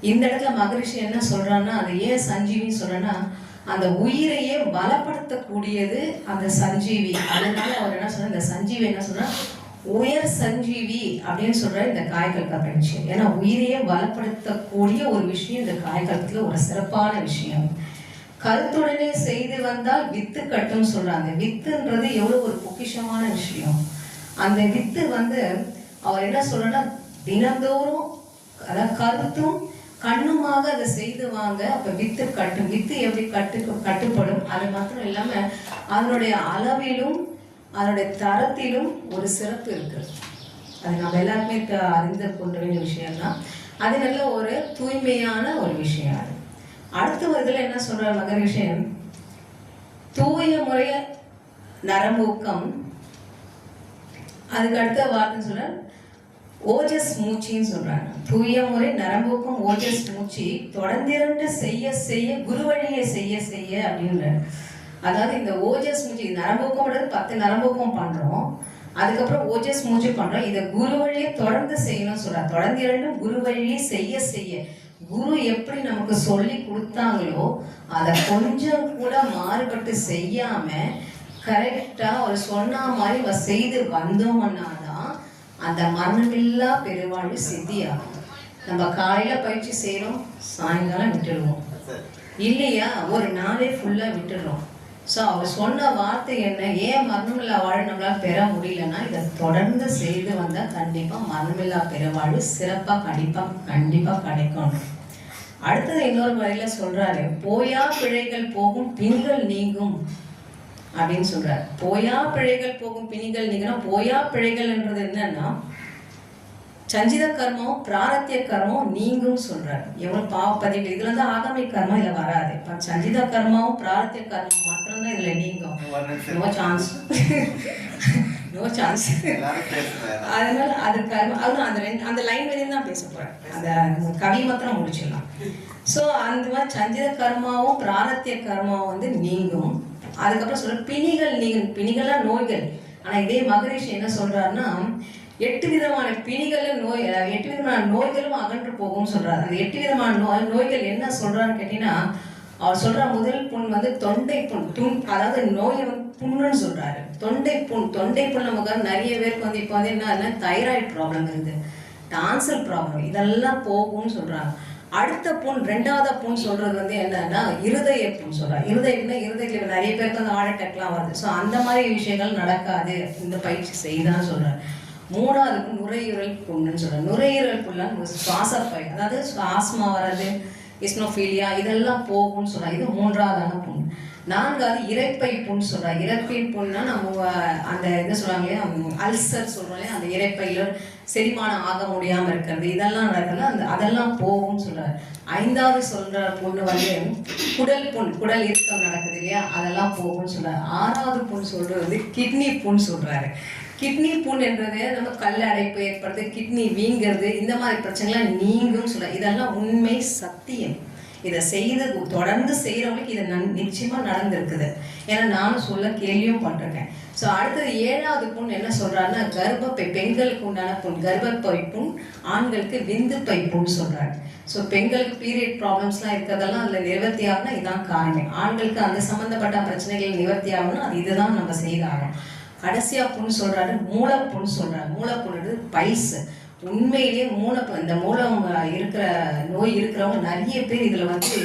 இந்த இடத்துல மகரிஷி என்ன சொல்றான்னா, அது ஏன் சஞ்சீவின்னு சொல்றேன்னா, அந்த உயிரையே பலப்படுத்தக்கூடியது அந்த சஞ்சீவி. அதனால அவர் என்ன சொல்ற, இந்த சஞ்சீவி என்ன சொல்றா, உயர் சஞ்சீவி அப்படின்னு சொல்ற இந்த காயக்கல்ப பயிற்சி. ஏன்னா உயிரையே பலப்படுத்தக்கூடிய ஒரு விஷயம் இந்த காயக்கல்பத்துல ஒரு சிறப்பான விஷயம். கருத்துடனே செய்து வந்தால் வித்து கட்டும் சொல்றாங்க. வித்துன்றது எவ்வளவு ஒரு பொக்கிஷமான விஷயம். அந்த வித்து வந்து அவர் என்ன சொல்றன்னா, தினந்தோறும் அதாவது கருத்தும் கண்ணுமாக அதை செய்து வாங்க. அப்ப வித்து கட்டும். வித்து எப்படி கட்டுப்படும்? அது மாத்திரம் இல்லாம அதனுடைய அளவிலும் அதனுடைய தரத்திலும் ஒரு சிறப்பு இருக்கு. அது நம்ம எல்லாருமே அறிந்து கொண்ட வேண்டிய விஷயம்தான். அது நல்ல ஒரு தூய்மையான ஒரு விஷயம். அது அடுத்த இதில் என்ன சொல்ற மகரிஷி, தூய முறைய நரம்பூக்கம், அதுக்கு அடுத்த வார்த்தைன்னு சொல்ற ஓஜஸ் மூச்சின்னு சொல்றாங்க. தூய முறை நரம்பூக்கம் ஓஜஸ் மூச்சு தொடர்ந்திரண்டு செய்ய செய்ய குரு வழியை செய்ய செய்ய அப்படின்ற. அதாவது இந்த ஓஜஸ் மூச்சு நரம்பூக்கம் 10 நரம்பூக்கம் பண்றோம், அதுக்கப்புறம் ஓஜஸ் மூச்சு பண்றோம். இதை குரு வழியை தொடர்ந்து செய்யணும்னு சொல்றாங்க. தொடர்ந்திரண்டும் குரு வழியை செய்ய செய்ய, குரு எப்படி நமக்கு சொல்லி கொடுத்தாங்களோ அதை கொஞ்சம் கூட மாறுபட்டு செய்யாம கரெக்டா அவர் சொன்ன மாதிரி செய்து வந்தோம்னாதான் அந்த மரணமில்லா பெருவாழ்வு சித்தியாகும். நம்ம காலையில பயிற்சி செய்யறோம், சாயங்காலம் விட்டுடுவோம் இல்லையா? ஒரு நாளே ஃபுல்லா விட்டுடுறோம். ஸோ அவர் சொன்ன வார்த்தை என்ன, ஏன் மரணமில்லா வாழ்வு நம்மளால பெற முடியலன்னா, இதை தொடர்ந்து செய்து வந்தா கண்டிப்பா மரணமில்லா பெருவாழ்வு சிறப்பா கண்டிப்பா கிடைக்கும். அடுத்தது இன்னொரு வரையில சொல்றாரு, போயா பிழைகள் போகும் பிணிகள் நீங்கும் அப்படின்னு சொல்றாரு. போயா பிழைகள் போகும் பிணிகள் நீங்கினா, போயா பிழைகள்ன்றது என்னன்னா சஞ்சித கர்மம் பிராரத்திய கர்மம் நீங்கும் சொல்றாரு. எவ்வளவு பாவப்பதிவு இதுல இருந்து ஆகாமி கர்மம் இதுல வராது. இப்ப சஞ்சித கர்மாவும் பிராரத்திய கர்மம் மாத்திரம்தான் இதுல நீங்கும். No chance no chance. அதனால அது கர்மம், அதுவும் அந்த லைன் வரையும் தான் பேச போறேன். அந்த கவி மாத்திரம் முடிச்சிடலாம். ஸோ அந்த மாதிரி சஞ்சித கர்மாவும் பிராரத்திய கர்மாவும் வந்து நீங்கும். அதுக்கப்புறம் சொல்ற பிணிகள் நீங்கும். பிணிகள்லாம் நோய்கள். ஆனா இதே மகரிஷி என்ன சொல்றாருன்னா, 8 விதமான பிணிகள் 8 விதமான நோய்களும் அகன்று போகும்னு சொல்றாரு. அந்த 8 விதமான நோய்கள் என்ன சொல்றான்னு கேட்டீங்கன்னா, அவர் சொல்ற முதல் புண் வந்து தொண்டை புண். அதாவது நோயை வந்து புண்ணுன்னு சொல்றாரு. தொண்டை புண் நமக்கு நிறைய பேருக்கு வந்து இப்போ வந்து என்ன தைராய்டு ப்ராப்ளம் இருக்குது, டான்சல் ப்ராப்ளம், இதெல்லாம் போகும்னு சொல்றாங்க. அடுத்த புண், 2வது புண் சொல்றது வந்து என்னன்னா இருதய புண் சொல்றாங்க. இருதயத்தில் நிறைய பேருக்கு அந்த ஹார்ட் அட்டாக்லாம் வருது. ஸோ அந்த மாதிரி விஷயங்கள் நடக்காது இந்த பயிற்சி செய்தான்னு சொல்றாரு. 3வது நுரையீரல் புண்ணுன்னு சொல்றாரு. நுரையீரல் புண்ணு சுவாசப்பை, அதாவது ஆஸ்மா வர்றது, இஸ்னோஃபீலியா இதெல்லாம் போகும்னு சொல்றாங்க. இது 3வதான புண். 4வது இரைப்பை புண் சொல்றாங்க. இரைப்பை புண்ணா நம்ம அந்த இது சொல்றாங்க இல்லையா, அல்சர் சொல்றோம் இல்லையா, அந்த இரைப்பையில செரிமானம் ஆக முடியாம இருக்கிறது, இதெல்லாம் நடக்குது, அதெல்லாம் போகும்னு சொல்றாரு. 5வது சொல்ற புண்ணு வந்து குடல் புண், குடல் இறுக்கம் நடக்குது இல்லையா, அதெல்லாம் போகும்னு சொல்றாரு. 6வது புண் சொல்றது வந்து கிட்னி புண் சொல்றாரு. கிட்னி புண் என்றது நம்ம கல் அடைப்பு ஏற்படுது, கிட்னி வீங்கிறது, இந்த மாதிரி பிரச்சனைலாம் நீங்கும் சொல்றாரு. இதெல்லாம் உண்மை, சத்தியம். இதை செய்து தொடர்ந்து செய்கிறவங்களுக்கு இதை நிச்சயமாக நடந்திருக்குது. ஏன்னா நானும் சொல்ல கேள்வியும் பண்ணிருக்கேன். ஸோ அடுத்தது 7வது புண் என்ன சொல்கிறாருன்னா கர்ப்பப்பை, பெண்களுக்கு உண்டான புண் கர்ப்பப்பை புண், ஆண்களுக்கு விந்து பை புண் சொல்கிறாரு. ஸோ பெண்களுக்கு பீரியட் ப்ராப்ளம்ஸ்லாம் இருக்கிறதெல்லாம் அதில் நிவர்த்தி ஆகணும்னா இதுதான் காரணம். ஆண்களுக்கு அந்த சம்மந்தப்பட்ட பிரச்சனைகள் நிவர்த்தி ஆகணும்னா அது இதுதான் நம்ம செய்தாகணும். கடைசியாக புண் சொல்கிறாரு மூலப்புண் சொல்கிறாரு. மூலப்புண் பைல்ஸ். உண்மையிலேயே இந்த மூலம் இருக்கிற நோய் இருக்கிறவங்க நிறைய பேர் இதில் வந்து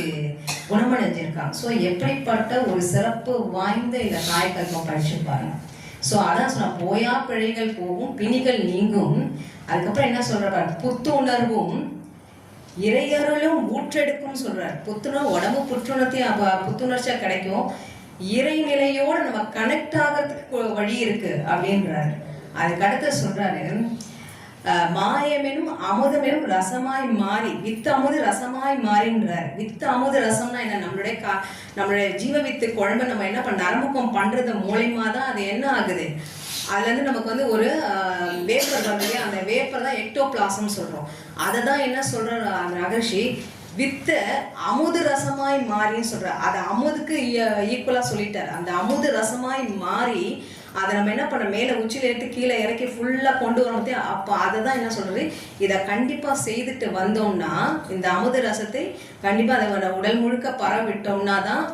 குணமடைஞ்சிருக்காங்க. ஸோ எப்படிப்பட்ட ஒரு சிறப்பு வாய்ந்த இந்த காயக்கல்பம் பயிற்சி பாருங்க. ஸோ அதான் சொன்ன போயா பிழைகள் போகும், பிணிகள் நீங்கும். அதுக்கப்புறம் என்ன சொல்றாரு, புத்துணர்வும் இறையருளும் ஊற்றெடுக்கும் சொல்றாரு. உடம்பு புத்துணர்ச்சியா கிடைக்கும், இறைநிலையோடு நம்ம கனெக்ட் ஆகிறதுக்கு வழி இருக்கு அப்படின்றாரு. அதுக்கு அடுத்து சொல்றாரு மாயமெனும் அமுதமெனும் ரசமாய் மாறி, வித்து அமுது ரசமாய் மாறின்றார். வித்து அமுது ரசம்னா என்ன, நம்மளுடைய ஜீவ வித்து குழம்பு நம்ம என்ன பண்ண நரம்புக்கம் பண்றது மூலயமா தான் அது என்ன ஆகுது, அதுல இருந்து நமக்கு வந்து ஒரு வேப்பர் வருது, அந்த வேப்பர் தான் எக்டோபிளாசம் சொல்றோம். அதை தான் என்ன சொல்ற அந்த மகர்ஷி வித்த அமுது ரசமாய் மாறின்னு சொல்ற. அதை அமுதுக்கு ஈக்குவலா சொல்லிட்டார். அந்த அமுது ரசமாய் மாறி அதை நம்ம என்ன பண்ண மேலே உச்சியில் எடுத்து கீழே இறக்கி ஃபுல்லாக கொண்டு வரோம். அப்போ அதை தான் என்ன சொல்கிறது, இதை கண்டிப்பாக செய்துட்டு வந்தோம்னா இந்த அமுத ரசத்தை கண்டிப்பாக அதை உடல் முழுக்க பரவிட்டோம்னா தான்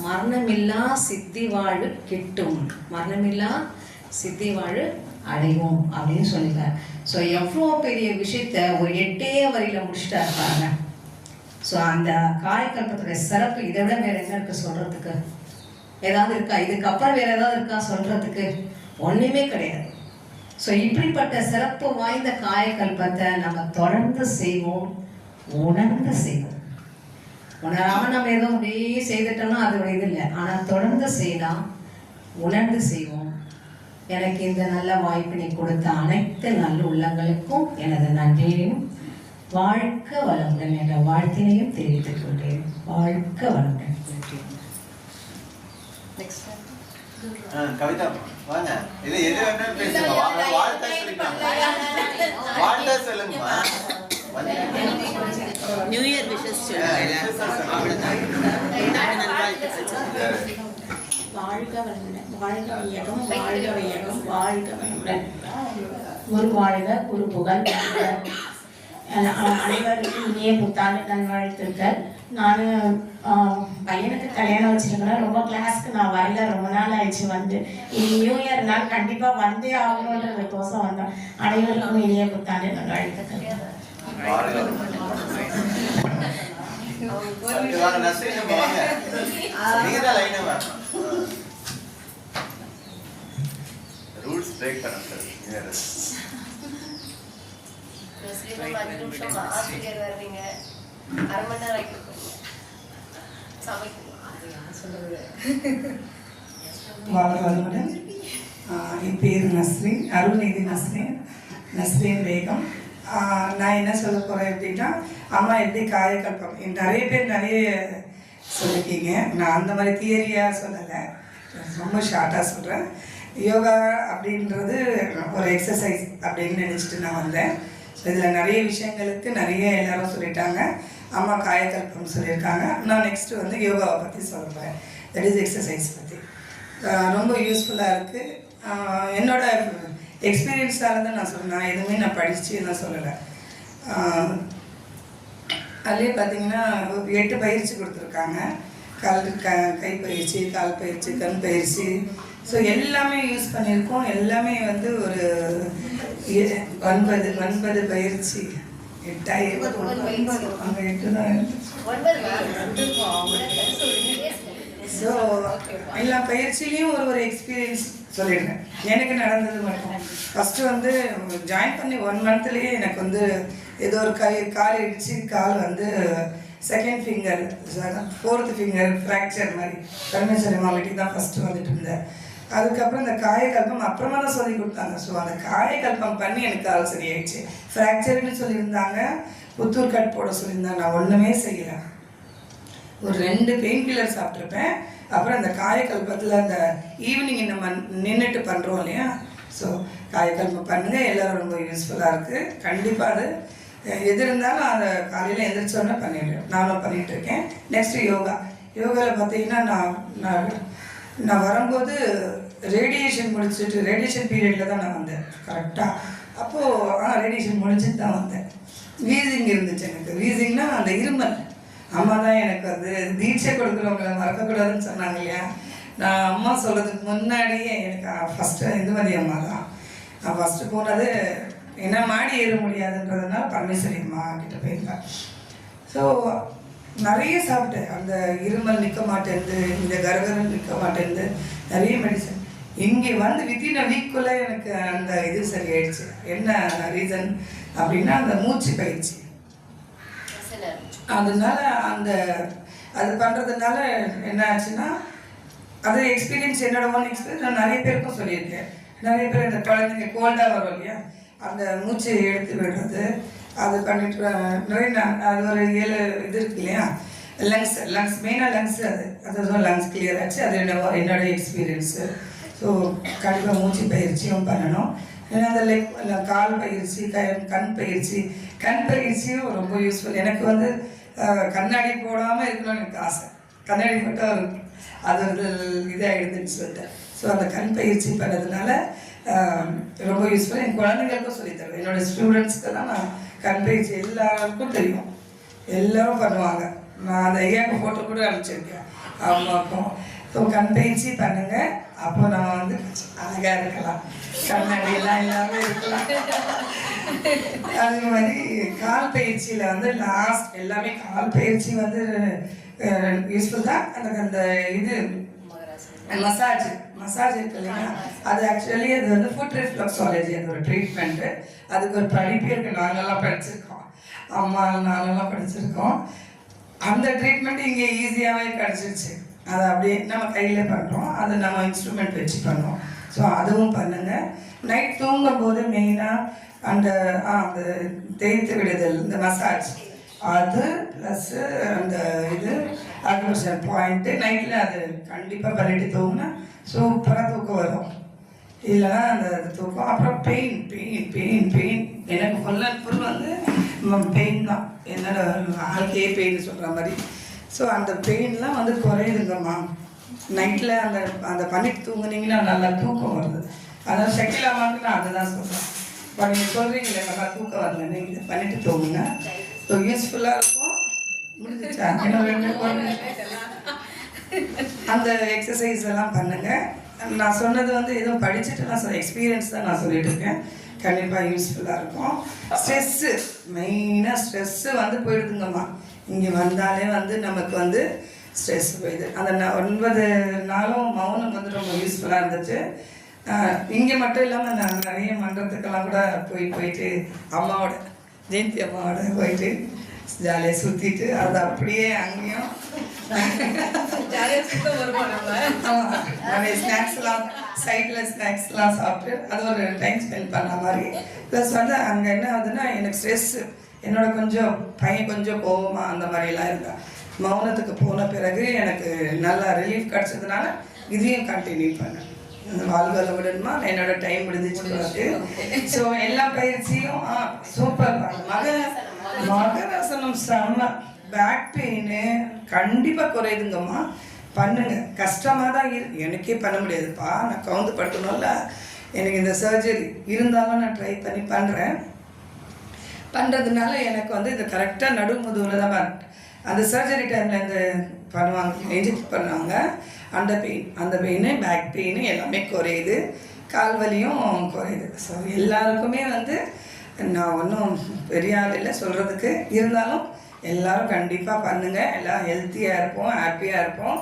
மரணமில்லா சித்தி வாழ்வு கிட்டும், மரணமில்லா சித்தி வாழ்வு அடைவோம் அப்படின்னு சொல்லிட்டார். ஸோ எவ்வளோ பெரிய விஷயத்த ஒரு 8 வரியில் முடிச்சுட்டா இருப்பாங்க. ஸோ அந்த காயக்கல்பத்துடைய சிறப்பு இதை விட வேற என்ன இருக்கு சொல்றதுக்கு? ஏதாவது இருக்கா? இதுக்கப்புறம் வேற ஏதாவது இருக்கா சொல்றதுக்கு? ஒண்ணுமே கிடையாது. ஸோ இப்படிப்பட்ட சிறப்பு வாய்ந்த காயக்கல்பத்தை நம்ம தொடர்ந்து செய்வோம், உணர்ந்து செய்வோம். உணராம நம்ம ஏதோ அப்படியே செய்துட்டோம்னா அது ஒரு இது இல்லை. ஆனால் தொடர்ந்து செய்யலாம், உணர்ந்து செய்வோம். எனக்கு இந்த நல்ல வாய்ப்பினை கொடுத்த அனைத்து நல்ல உள்ளங்களுக்கும் எனது நன்றியையும் வாழ்க்க வளமுடன் என்ற வாழ்த்தினையும் தெரிவித்துக் கொண்டேன். வாழ்க்க வளமுடன். கவிதா வாங்க, இது எது வேணாலும் பேசுங்க, வாங்க வாழ்த்து சொல்லுங்கம்மா. நியூ இயர் விஷஸ் வாழ்க வளமுடன், வாழ்க வையகம், வாழ்க வையகம், வாழ்க வளமுடன். குரு வாழ்க, குரு புகழ் வாழ்க. அனைவருக்கும் இனிய புத்தாண்டு நல்வாழ்த்துக்கள். நான் பையனுக்கு கல்யாணம் வச்சிருக்கிறேன். ரொம்ப கிளாஸ்க்கு நான் வரல, ரொம்ப நாள் ஆயிடுச்சு வந்து. இனி நியூ இயர் நான் கண்டிப்பாக வந்தே ஆகணுன்றதுக்கோசம் வந்தேன். அனைவருக்கும் இனிய புத்தாண்டு நல்வாழ்த்துக்கள். ரூல்ஸ் பிரேக் பண்ண ஆசிரியர் வருவீங்க, அரை மணி நேரம் ஆகிட்டு வளமுடன். என் பேர் நஸ்ரீன், அருள்நிதி நஸ்ரீன் பேகம். நான் என்ன சொல்ல போகிறேன் அப்படின்னா, அம்மா எப்படி காயக்கல்பம் நிறைய பேர் நிறைய சொல்லியிருக்கீங்க. நான் அந்த மாதிரி தியரியாக சொல்லலை, ரொம்ப ஷார்ட்டாக சொல்கிறேன். யோகா அப்படின்றது ஒரு எக்ஸசைஸ் அப்படின்னு நினச்சிட்டு நான் வந்தேன். ஸோ இதில் நிறைய விஷயங்களுக்கு நிறைய எல்லாரும் சொல்லிட்டாங்க. அம்மா காயக்கல்பம் சொல்லியிருக்காங்க. நான் நெக்ஸ்ட்டு வந்து யோகாவை பற்றி சொல்கிறேன், தட் இஸ் எக்ஸசைஸ் பற்றி. ரொம்ப யூஸ்ஃபுல்லாக இருக்குது. என்னோட எக்ஸ்பீரியன்ஸாக தான் நான் சொல்கிறேன். நான் எதுவுமே நான் படித்து நான் சொல்லலை. அதுலேயே பார்த்தீங்கன்னா 8 பயிற்சி கொடுத்துருக்காங்க. கை பயிற்சி, கால் பயிற்சி, கண் பயிற்சி. ஸோ எல்லாமே யூஸ் பண்ணியிருக்கோம். எல்லாமே வந்து ஒரு 9 பயிற்சி அங்கே 8 தான் இருந்துச்சு. ஸோ எல்லா பயிற்சியிலையும் ஒரு எக்ஸ்பீரியன்ஸ் சொல்லிடுறேன். எனக்கு நடந்தது மட்டும் ஃபஸ்ட்டு வந்து ஜாயின் பண்ணி 1 மந்த்லேயே எனக்கு வந்து ஏதோ ஒரு கால் இடிச்சு கால் வந்து second finger 4th finger fracture மாதிரி கர்மேஸ்வரி மாவட்டிக்கு தான் ஃபஸ்ட்டு வந்துட்டு இருந்தேன். அதுக்கப்புறம் இந்த காயக்கல்பம் அப்புறமா தான் சொல்லி கொடுத்தாங்க. ஸோ அந்த காயக்கல்பம் பண்ணி எனக்கு கால் சரியாயிடுச்சு. ஃப்ராக்சர்னு சொல்லியிருந்தாங்க, புத்தூர் கட் போட சொல்லியிருந்தாங்க. நான் ஒன்றுமே செய்யலை. ஒரு 2 பெயின் கில்லர் சாப்பிட்ருப்பேன். அப்புறம் அந்த காயக்கல்பத்தில் அந்த ஈவினிங் நம்ம நின்றுட்டு பண்ணுறோம் இல்லையா, ஸோ காயக்கல்பம் பண்ணுங்கள், எல்லோரும் ரொம்ப யூஸ்ஃபுல்லாக இருக்குது. கண்டிப்பாக அது எது இருந்தாலும் அதை காலையில் எழுந்திரிச்சோன்னே பண்ணிடுவேன். நானும் பண்ணிகிட்ருக்கேன். நெக்ஸ்ட்டு யோகாவில் பார்த்தீங்கன்னா நான் வரும்போது ரேடியேஷன் முடிச்சுட்டு ரேடியேஷன் பீரியடில் தான் நான் வந்தேன் கரெக்டாக. அப்போது ரேடியேஷன் முடிச்சுட்டு தான் வந்தேன். வீசிங் இருந்துச்சு எனக்கு. வீசிங்னா அந்த இருமல். அம்மா தான் எனக்கு வந்து தீட்சை கொடுக்குறவங்களை மறக்கக்கூடாதுன்னு சொன்னாங்க இல்லையா. நான் அம்மா சொல்கிறதுக்கு முன்னாடியே எனக்கு ஃபஸ்ட்டு இந்துமதி அம்மா தான். நான் ஃபஸ்ட்டு போனது என்ன மாடி ஏற முடியாதுன்றதுனால பரமேஸ்வரி அம்மா கிட்ட போயிருந்தேன். ஸோ நிறைய சாப்பிட்டேன். அந்த இருமல் நிற்க மாட்டேங்குது, இந்த கரகரம் நிற்க மாட்டேங்குது, நிறைய மெடிசன். இங்கே வந்து வித்தின் அ வீக்குள்ளே எனக்கு அந்த இது சரியாயிடுச்சு. என்ன ரீசன் அப்படின்னா அந்த மூச்சு பயிற்சி. அதனால அது பண்ணுறதுனால என்ன ஆச்சுன்னா அது எக்ஸ்பீரியன்ஸ் என்னோட ஓன் எக்ஸ்பீரியன்ஸ் நான் நிறைய பேருக்கும் சொல்லியிருக்கேன். நிறைய பேர் இந்த குழந்தைங்க கோல்டாக வரும் இல்லையா, அந்த மூச்சை எடுத்து விடுறது அது பண்ணிட்டு நிறைய அது ஒரு 7 இது இருக்கு இல்லையா, லங்ஸ் மெயினாக லங்ஸ் அது லங்ஸ் கிளியர் ஆச்சு. அது என்னோட எக்ஸ்பீரியன்ஸு. ஸோ கண்டிப்பாக மூச்சு பயிற்சியும் பண்ணணும். ஏன்னா அந்த கால் பயிற்சி, கண் பயிற்சியும் ரொம்ப யூஸ்ஃபுல். எனக்கு வந்து கண்ணாடி போடாமல் இருக்கணும்னு எனக்கு ஆசை. கண்ணாடி போட்டால் அது ஒரு இதாகிடுதுன்னு சொல்லிட்டேன். ஸோ அந்த கண் பயிற்சி பண்ணதுனால ரொம்ப யூஸ்ஃபுல். என் குழந்தைங்களுக்கும் சொல்லித்தருவேன். என்னோடய ஸ்டூடெண்ட்ஸ்க்கெல்லாம் நான் கண் பயிற்சி எல்லாருக்கும் தெரியும், எல்லோரும் பண்ணுவாங்க. நான் அந்த ஐயாவுக்கு ஃபோட்டோ கூட அனுப்பிச்சிருக்கேன் அம்மாவுக்கும். ஸோ கண் பயிற்சி பண்ணுங்கள். அப்போ நம்ம வந்து அழகாக இருக்கலாம், கண்ணாடியெல்லாம் எல்லாமே இருக்கலாம். அதே மாதிரி கால் பயிற்சியில் வந்து எல்லாமே கால் பயிற்சி வந்து யூஸ்ஃபுல் தான். அந்த இது மசாஜ் இருக்கு இல்லையா, அது ஆக்சுவலி அது வந்து ஃபுட் ரிஃப்ளெக்ஸாலஜி. அது ஒரு ட்ரீட்மெண்ட்டு. அதுக்கு ஒரு படிப்பே இருக்குது. நாங்கள்லாம் படிச்சிருக்கோம், அம்மா நாங்கள்லாம் படிச்சிருக்கோம். அந்த ட்ரீட்மெண்ட் இங்கே ஈஸியாகவே கிடச்சிருச்சு. அதை அப்படியே நம்ம கையில் பண்ணுறோம், அதை நம்ம இன்ஸ்ட்ருமெண்ட் வச்சு பண்ணுறோம். ஸோ அதுவும் பண்ணுங்கள். நைட் தூங்கும்போது மெயினாக அந்த தேய்த்து விடுதல், இந்த மசாஜ், அது ப்ளஸ்ஸு அந்த இது அக்யூப்ரெஷர் பாயிண்ட்டு நைட்டில் அது கண்டிப்பாக பண்ணிட்டு தூங்கினா சூப்பராக தூக்கம் வரும். இல்லைன்னா அந்த தூக்கம். அப்புறம் பெயின் எனக்கு ஃபுல் வந்து பெயின் தான். என்னோட ஆளுக்கே பெயின் சொல்கிற மாதிரி. ஸோ அந்த பெயின்லாம் வந்து குறையுதுங்கம்மா. நைட்டில் அந்த பண்ணிட்டு தூங்குனீங்கன்னா நல்லா தூக்கம் வருது. அதான் சக்கிலாமான்னு நான் அதை தான் சொல்கிறேன். இப்போ நீங்கள் சொல்கிறீங்களே நல்லா தூக்கம் வரல, நீங்கள் இதை பண்ணிட்டு தூங்குங்க. ஸோ யூஸ்ஃபுல்லாக இருக்கும். முடிஞ்சிச்சா? அந்த எக்ஸசைஸ் எல்லாம் பண்ணுங்கள். நான் சொன்னது வந்து எதுவும் படிச்சுட்டு நான் எக்ஸ்பீரியன்ஸ் தான் நான் சொல்லிட்டு இருக்கேன். கண்டிப்பாக யூஸ்ஃபுல்லாக இருக்கும். மெயினாக ஸ்ட்ரெஸ்ஸு வந்து போயிடுதுங்கம்மா. இங்கே வந்தாலே வந்து நமக்கு வந்து ஸ்ட்ரெஸ் போயிடுது. அந்த 9 நாளும் மௌனம் வந்து ரொம்ப யூஸ்ஃபுல்லாக இருந்துச்சு. இங்கே மட்டும் இல்லாமல் நான் நிறைய மன்றத்துக்கெல்லாம் கூட போயிட்டு அம்மாவோட ஜெயந்தி அம்மாவோட போயிட்டு ஜாலியாக சுற்றிட்டு அது அப்படியே அங்கேயும் நிறைய ஸ்நாக்ஸ்லாம் சைடில் ஸ்நாக்ஸ்லாம் சாப்பிட்டு அது ஒரு டைம் ஸ்பெண்ட் பண்ண மாதிரி. ப்ளஸ் வந்து அங்கே என்ன ஆகுதுன்னா எனக்கு ஸ்ட்ரெஸ்ஸு என்னோட பையன் கொஞ்சம் கோவமாக அந்த மாதிரிலாம் இருந்தேன். மௌனத்துக்கு போன பிறகு எனக்கு நல்லா ரிலீஃப் கிடச்சதுனால இதையும் கண்டினியூ பண்ணேன். வாழ்களை விடணுமா என்னோட டைம் முடிஞ்சிச்சு. ஸோ எல்லா பயிற்சியும் சூப்பர். மகராசனம் செம்ம. பேக் பெயின் கண்டிப்பாக குறையுதுங்கம்மா. பண்ணுங்க. கஷ்டமாக தான் எனக்கே பண்ண முடியாதுப்பா, நான் கவுந்து படுத்தணும்ல. எனக்கு இந்த சர்ஜரி இருந்தாலும் நான் ட்ரை பண்ணி பண்ணுறதுனால எனக்கு வந்து இது கரெக்டாக நடுமுதுவில் தான் அந்த சர்ஜரி டைமில் இந்த பண்ணுவாங்க, இன்ஜெக்ட் பண்ணுவாங்க. அந்த பெயின் பேக் பெயின் எல்லாமே குறையுது, கால் வலியும் குறையுது. ஸோ எல்லாருக்குமே வந்து நான் ஒன்றும் பெரிய ஆள் இல்லை சொல்கிறதுக்கு. இருந்தாலும் எல்லோரும் கண்டிப்பாக பண்ணுங்கள். எல்லாம் ஹெல்த்தியாக இருப்போம், ஹாப்பியாக இருப்போம்.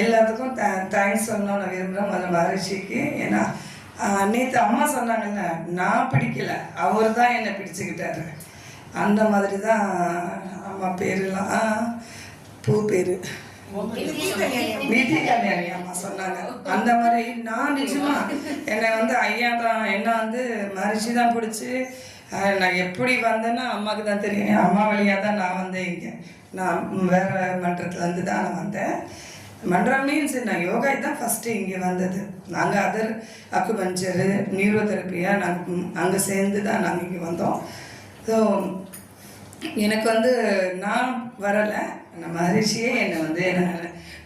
எல்லாத்துக்கும் தேங்க்ஸ் சொல்லணும் நான் விரும்புகிறேன் முதல்ல மகரிஷிக்கு. ஏன்னா நேற்று அம்மா சொன்னாங்கல்ல, நான் பிடிக்கலை, அவர் தான் என்னை பிடிச்சிக்கிட்டாரு. அந்த மாதிரி தான் அம்மா பேரெல்லாம் பூ பேர் வீட்டி கல்யாணி அம்மா சொன்னாங்க. அந்த மாதிரி நான் நிஜமா என்னை வந்து ஐயா தான் என்னை வந்து மரிச்சு தான் பிடிச்சி நான் எப்படி வந்தேன்னா அம்மாவுக்கு தான் தெரியும். அம்மா வழியாக தான் நான் வந்தேன். இங்கே நான் வேறு மன்றத்துலேருந்து தான் நான் வந்தேன். மன்றம் மீன்ஸ் நான் யோகா தான் ஃபஸ்ட்டு இங்கே வந்தது. நாங்கள் அதர் அக்குபஞ்சரு நியூரோதெரப்பியாக நாங்கள் அங்கே சேர்ந்து தான் நாங்கள் இங்கே வந்தோம். ஸோ எனக்கு வந்து நான் வரலை, நம்ம மகரிஷியே என்னை வந்து என்னை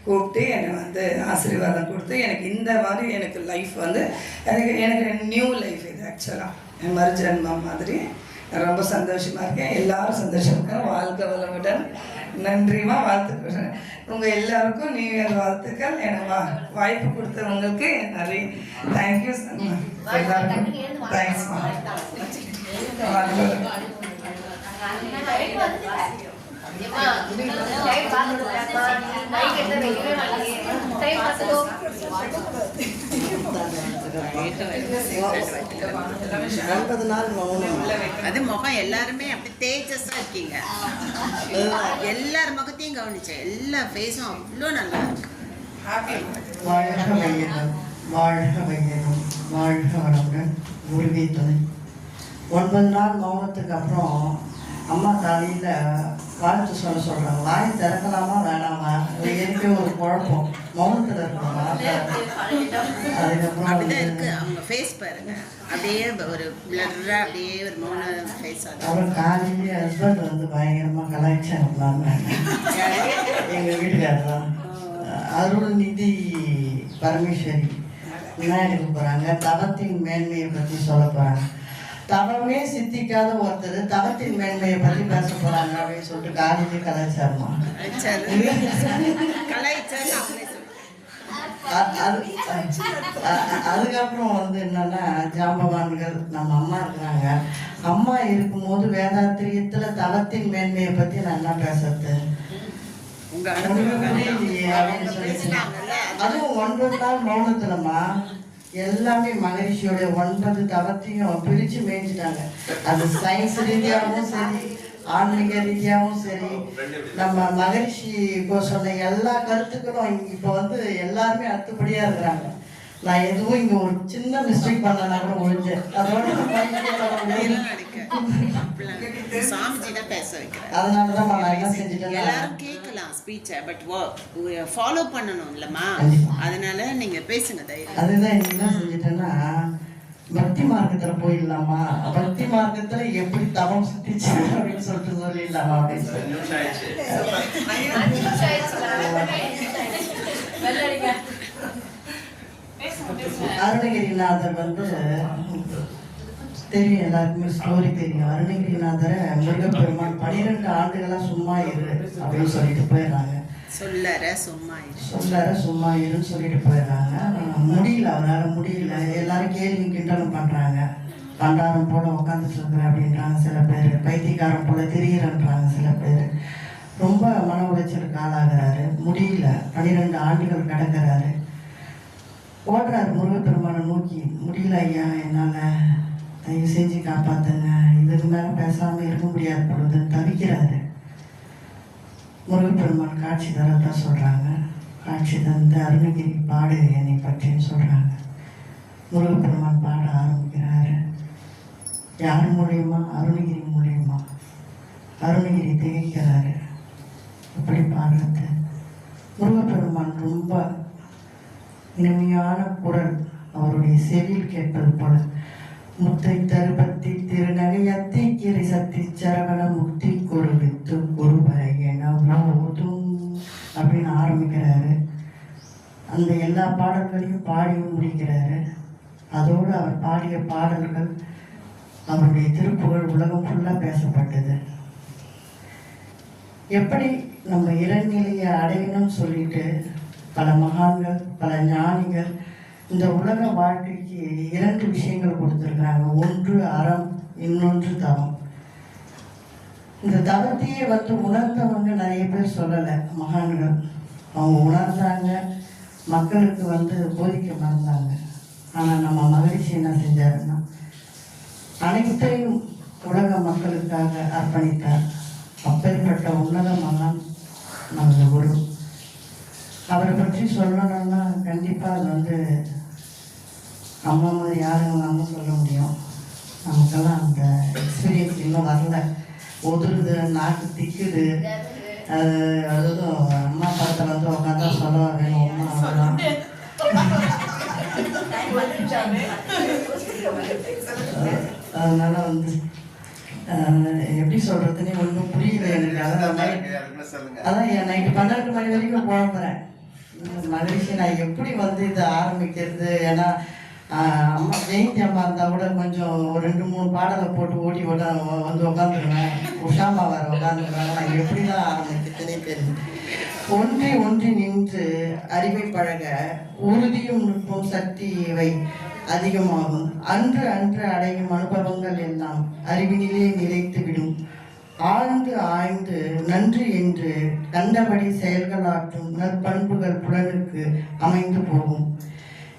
கூப்பிட்டு என்னை வந்து ஆசீர்வாதம் கொடுத்து எனக்கு இந்த மாதிரி எனக்கு லைஃப் வந்து எனக்கு நியூ லைஃப் இது. ஆக்சுவலாக என் மறுஜன்மம் மாதிரி நான் ரொம்ப சந்தோஷமாக இருக்கேன். எல்லோரும் சந்தோஷமாக இருக்கேன். வாழ்க்கை வளமுடன். நன்றிமா, வாழ்த்துக்கிறேன். உங்கள் எல்லாருக்கும் நியூ இயர் வாழ்த்துக்கள். எனக்கு வாய்ப்பு கொடுத்தவங்களுக்கு நிறைய தேங்க்யூ. எல்லாருக்கும் தேங்க்ஸ்மா. அது முகம் எல்லாருமே அப்படி தேஜஸா இருக்கீங்க. எல்லார் முகத்தையும் கவனிச்சேன். எல்லா ஃபேஸும் அவ்வளோ நல்லா இருக்கு. வாழ்க வையகம், வாழ்க வையகம், வாழ்க வளமுடன். குருவே துணை. 9 நாள் மௌனத்துக்கு அப்புறம் அம்மா காலையில் வாழ்த்து சொல்கிறாங்க. வாய் திறக்கலாமா வேணாமா, எனக்கே ஒரு குழப்பம். மௌனத்தில் இருக்கணுமா? அதுக்கப்புறம் அப்படிதான் இருக்கு அவங்க ஃபேஸ் பாருங்க. அப்படியே ஒரு பிளர்ரா அப்படியே ஒரு மௌன ஃபேஸ். அப்புறம் காலையிலேயே ஹஸ்பண்ட் வந்து பயங்கரமாக கலாய்ச்சாங்க. எங்கள் வீட்டுக்காரர் தான் அருள்நிதி பரமேஸ்வரி விநாயகருக்கு போகிறாங்க. தவத்தின் மேன்மையை பற்றி சொல்ல போகிறாங்க. தவமே சித்திக்காத ஒருத்தர் தவத்தின் மேன்மையை பற்றி பேச போகிறாங்க அப்படின்னு சொல்லிட்டு காலையிலே கலாச்சாரமா. அதுக்கப்புறம் வந்து என்னன்னா ஜாம்பவான்கள் நம்ம அம்மா இருக்கிறாங்க. அம்மா இருக்கும்போது வேதாத்திரியத்துல தவத்தின் மேன்மையை பற்றி நல்லா பேசுறது அப்படின்னு சொல்லி. அதுவும் 9 நாள் மௌனத்துலமா எல்லாமே மகரிஷியோட 9 தவத்தையும் பிரித்து மேய்ஞ்சிட்டாங்க. அது சயின்ஸ் ரீதியாகவும் சரி, ஆன்மீக ரீதியாகவும் சரி, நம்ம மகரிஷி இப்போ சொன்ன எல்லா கருத்துக்களும் இப்போ வந்து எல்லாருமே அத்துப்படியாக இருக்கிறாங்க. நான் எதுவும் இங்கே ஒரு சின்ன மிஸ்டேக் பண்ணனா கூட ஒழிஞ்சேன். அதோட அதனால தான் நான் என்ன செஞ்சுட்டேன். எல்லாரும் கேட்கலாம் ஸ்பீச்சை, பட் ஃபாலோ பண்ணணும் இல்லைம்மா. அதனால நீங்க பேசுங்க தைரியம். அதுதான் என்ன செஞ்சுட்டேன்னா, பக்தி மார்க்கத்தில் போயிடலாமா, பக்தி மார்க்கத்தில் எப்படி தவம் சுத்திச்சு அப்படின்னு சொல்லிட்டு சொல்லிடலாமா அப்படின்னு சொல்லி அருணகிரிநாதர் வந்து தெரியும், எல்லாருக்குமே ஸ்டோரி தெரியும். அருணகிரிநாதரை முருகப்பெருமான் 12 ஆண்டுகளா சும்மா இரு அப்படின்னு சொல்லிட்டு போயிடுறாங்க. சொல்லற சும்மா இருன்னு சொல்லிட்டு போயிடுறாங்க. முடியல, அவரால் முடியல. எல்லாரும் கேள்வி கிண்டலும் பண்றாங்க. பண்டாரம் போல உட்காந்துட்டு இருக்கிற அப்படின்றாங்க சில பேர், பைத்தியக்காரன் போல திரியிறன்றாங்க சில பேர். ரொம்ப மன உளைச்சலுக்கு ஆளாகிறாரு. முடியல, 12 ஆண்டுகள் கிடக்கிறாரு. ஓடுறாரு முருகப்பெருமானை நோக்கி. முடியல ஐயா, என்னால் தயவு செஞ்சு காப்பாற்றுங்க, இதுக்கு மேலே பேசாமல் இருக்க முடியாது பொழுதுன்னு தவிக்கிறாரு. முருகப்பெருமான் காட்சி தரத்தான் சொல்கிறாங்க. காட்சி தந்து அருணகிரி பாடு என்னை பற்றின்னு சொல்கிறாங்க. முருகப்பெருமான் பாட ஆரம்பிக்கிறாரு. யார் மூலியமா? அருணகிரி மூலியமா. அருணகிரி திகைக்கிறாரு. எப்படி பாடுறது? முருகப்பெருமான் ரொம்ப இனிமையான குரல் அவருடைய செவியில் கேட்பது போல. முத்தை தருபத்தி திருநகையத்தி கிரி சக்தி சரவண முக்தி கொடுத்து குருவரை என போதும் அப்படின்னு ஆரம்பிக்கிறாரு. அந்த எல்லா பாடல்களையும் பாடியும் முடிக்கிறாரு. அதோடு அவர் பாடிய பாடல்கள், அவருடைய திருப்புகழ் உலகம் ஃபுல்லாக பேசப்பட்டது. எப்படி நம்ம இறைநிலையை அடையணும்னு சொல்லிட்டு பல மகான்கள், பல ஞானிகள் இந்த உலக வாழ்க்கைக்கு 2 விஷயங்கள் கொடுத்துருக்குறாங்க. ஒன்று அறம், இன்னொன்று தவம். இந்த தவத்தையே உணர்ந்தவங்க நிறைய பேர் சொல்லலை, மகான்கள். அவங்க உணர்ந்தாங்க, மக்களுக்கு போதிக்க மறந்தாங்க. ஆனால் நம்ம மகிழ்ச்சி என்ன செஞ்சாருன்னா அனைத்தையும் உலக மக்களுக்காக அர்ப்பணித்தார். அப்பேற்பட்ட உன்னத மகான் நமது குரு. அவரை பற்றி சொல்லணும்னா கண்டிப்பாக அது அம்மா மாதிரி யாருங்களாலும் சொல்ல முடியும். நமக்கெல்லாம் அந்த எக்ஸ்பீரியன்ஸ் இன்னும் வரல. ஒதுருது, நாக்கு திக்குது. அதுவும் அம்மா படத்தில் உட்காந்தா சொல்ல வேணும். அதனால எப்படி சொல்றதுன்னே ஒன்றும் புரியல எனக்கு. அதான் என் நைட்டு 12 மணி வரைக்கும் போகிறேன். மகிழ்ச்சி நான் எப்படி இதை ஆரம்பிக்கிறது. ஏன்னா அம்மா ஜெயந்தி அம்மா இருந்தால் கூட கொஞ்சம் ஒரு 2-3 பாடலை போட்டு ஓடி உட்காந்துருவேன். உஷாமா வர உட்காந்துருவேன். நான் எப்படி தான் ஆரம்பிக்கிறதுனே தெரியுது. ஒன்றி நின்று அறிவை பழக உறுதியும் நுட்பம் சக்தி இவை அதிகமாகும். அன்று அடையும் அனுபவங்கள் எல்லாம் அறிவினிலே நிலைத்துவிடும். ஆய்ந்து நன்று என்று கண்டபடி செயல்களாற்றும் நற்பண்புகள் புலனுக்கு அமைந்து போகும்.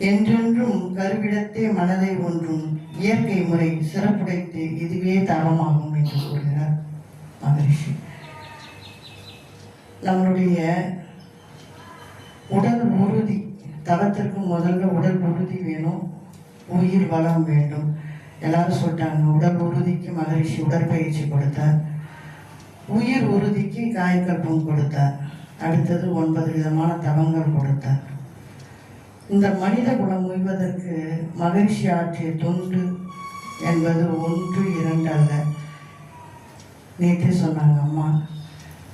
என்றென்றும் கருவிடத்தே மனதை ஒன்றும் இயற்கை முறை சிறப்புடைத்து இதுவே தவமாகும் என்று கூறுகிறார் மகரிஷி. நம்மளுடைய உடல் உறுதி, தவத்திற்கு முதல்ல உடல் உறுதி வேணும், உயிர் வளம் வேண்டும். எல்லாரும் சொல்லிட்டாங்க. உடல் உறுதிக்கு மகரிஷி உடற்பயிற்சி கொடுத்தார். உயிர் உறுதிக்கு காயக்கல்பம் கொடுத்தார். அடுத்தது 9 விதமான தவங்கள் கொடுத்தார். இந்த மனித குலம் உய்வதற்கு மகிழ்ச்சி ஆற்றிய தொண்டு என்பது 1, 2 அல்ல. நேற்றே சொன்னாங்க அம்மா,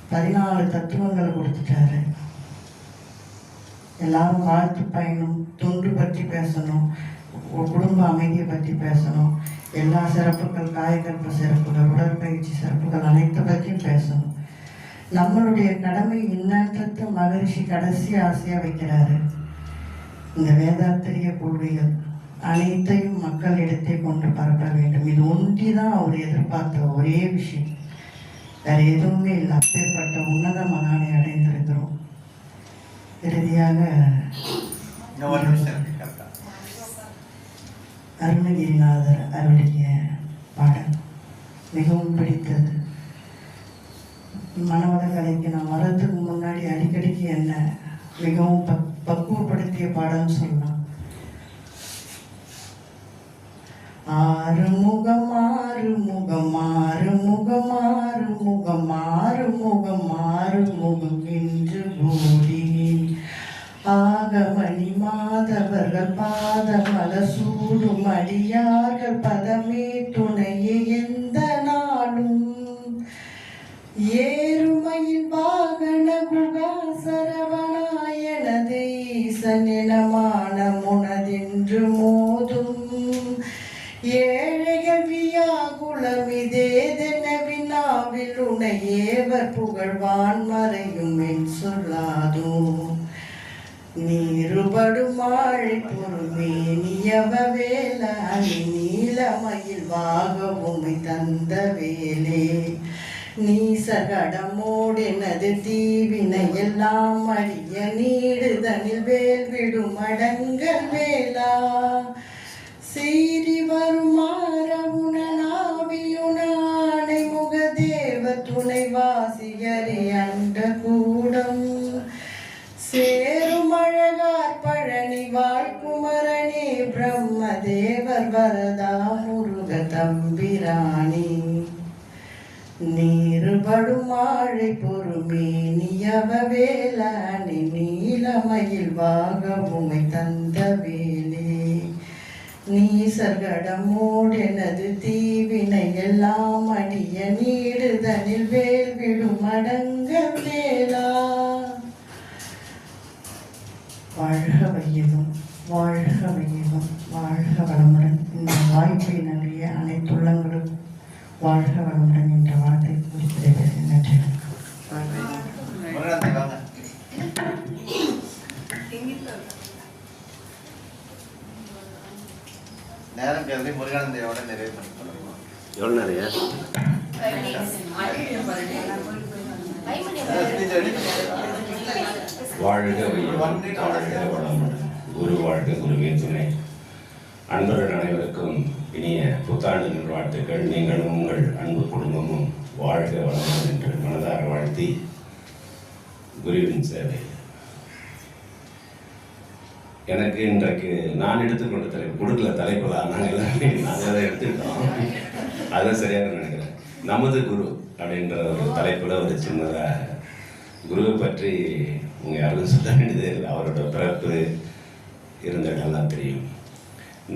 14 தத்துவங்கள் கொடுத்துட்டாரு. எல்லாரும் வாழ்த்து பயணம், தொண்டு பற்றி பேசணும், குடும்ப அமைதியை பற்றி பேசணும், எல்லா சிறப்புகள், காயகல்ப சிறப்புகள், உடற்பயிற்சி சிறப்புகள் அனைத்தை பற்றியும் பேசணும். நம்மளுடைய கடமை என்னன்றது மகரிஷி கடைசி ஆசையாக வைக்கிறாரு. இந்த வேதாத்திரிய கொள்கைகள் அனைத்தையும் மக்களிடத்தை கொண்டு பரப்ப வேண்டும். இது ஒன்றி தான் அவர் எதிர்பார்த்த ஒரே விஷயம். வேற எதுவுமே இல்லை. அப்பேற்பட்ட உன்னத மகானை அடைந்திருக்கிறோம். இறுதியாக அருணகிரிநாதர் அவருடைய பாடல் மிகவும் பிடித்தது. மனவள கலைக்கு நான் வரதுக்கு முன்னாடி அடிக்கடிக்கு என்ன மிகவும் பக்குவப்படுத்திய பாடல்னு சொல்லலாம். ஆறுமுகம் ஆறுமுகம் ஆறுமுகம் ஆறுமுகம் ஆறுமுகம் ஆறுமுகம் என்று கூடி ஆகமணி மாதவர்கள் பாதமல சூடும் அடியார்கள் பதமே துணையே எந்த நாளும் ஏறுமையில் வாகன குகா சரவணாயன தேசனமான முனதென்று மோதும் ஏழைகள் வியாகுலமிதேதென வினாவில் உனையேவர் புகழ்வான் மறையும் என் சொல்லாதோ நீருபடும் மாழை பொறுமே நீயவ வேல அணி நீலமயில் வாக உமை தந்த வேலே நீசகடமோடெனது தீவினை எல்லாம் அழிய நீடுதனில் வேல் விடும் அடங்கல் வேளா சீறி வருமாற உணனாவியுணானை முகதேவ துணை வாசியரே அண்ட கூடம் சேரும் அழகார் பழனி வாழ்குமரனே பிரம்மதேவர் வரதா முருக தம்பிராணி நீருபடும் மாழை பொறுமே நீயவ வேளாணி நீலமயில் வாக உமை தந்த வேலே நீசர்கடமோடெனது தீவினை எல்லாம் அடிய நீடுதனில் வேல் விடும் அடங்க வேளா. வாழ்க வையகம், வாழ்க வையகம், வாழ்க வளமுடன். இந்த வாய்ப்பை நல்கிய அனைத்துள்ளங்களும் வாழ்க வளமுடன் என்ற வார்த்தை குறிப்பிட நன்றி. நேரம் கருதி முருகானந்தையோட நிறைவு பண்ணி எவ்வளோ நிறைய வாழ்க வையகம், வாழ்க வளமுடன், குரு வாழ்க, குருவே துணை. அன்பர்கள் அனைவருக்கும் இனிய புத்தாண்டு நல்வாழ்த்துக்கள். நீங்களும் உங்கள் அன்பு குடும்பமும் வாழ்க வளமுடன் என்று மனதார வாழ்த்தி, குருவின் சேவை. எனக்கு இன்றைக்கு நான் எடுத்துக்கொண்ட தலைப்பு கொடுக்கல, தலைப்பு தான் நாங்கள் எல்லாமே நாங்கள் அதை எடுத்துக்கிட்டோம். அதுதான் சரியாக நினைக்கிறேன். நமது குரு அப்படின்ற ஒரு தலைப்பில் ஒரு சின்னதாக குருவை பற்றி உங்கள் யாருக்கும் சொல்ல வேண்டியதே இல்லை. அவரோட பிறப்பு இருந்த இடம்லாம் தெரியும்.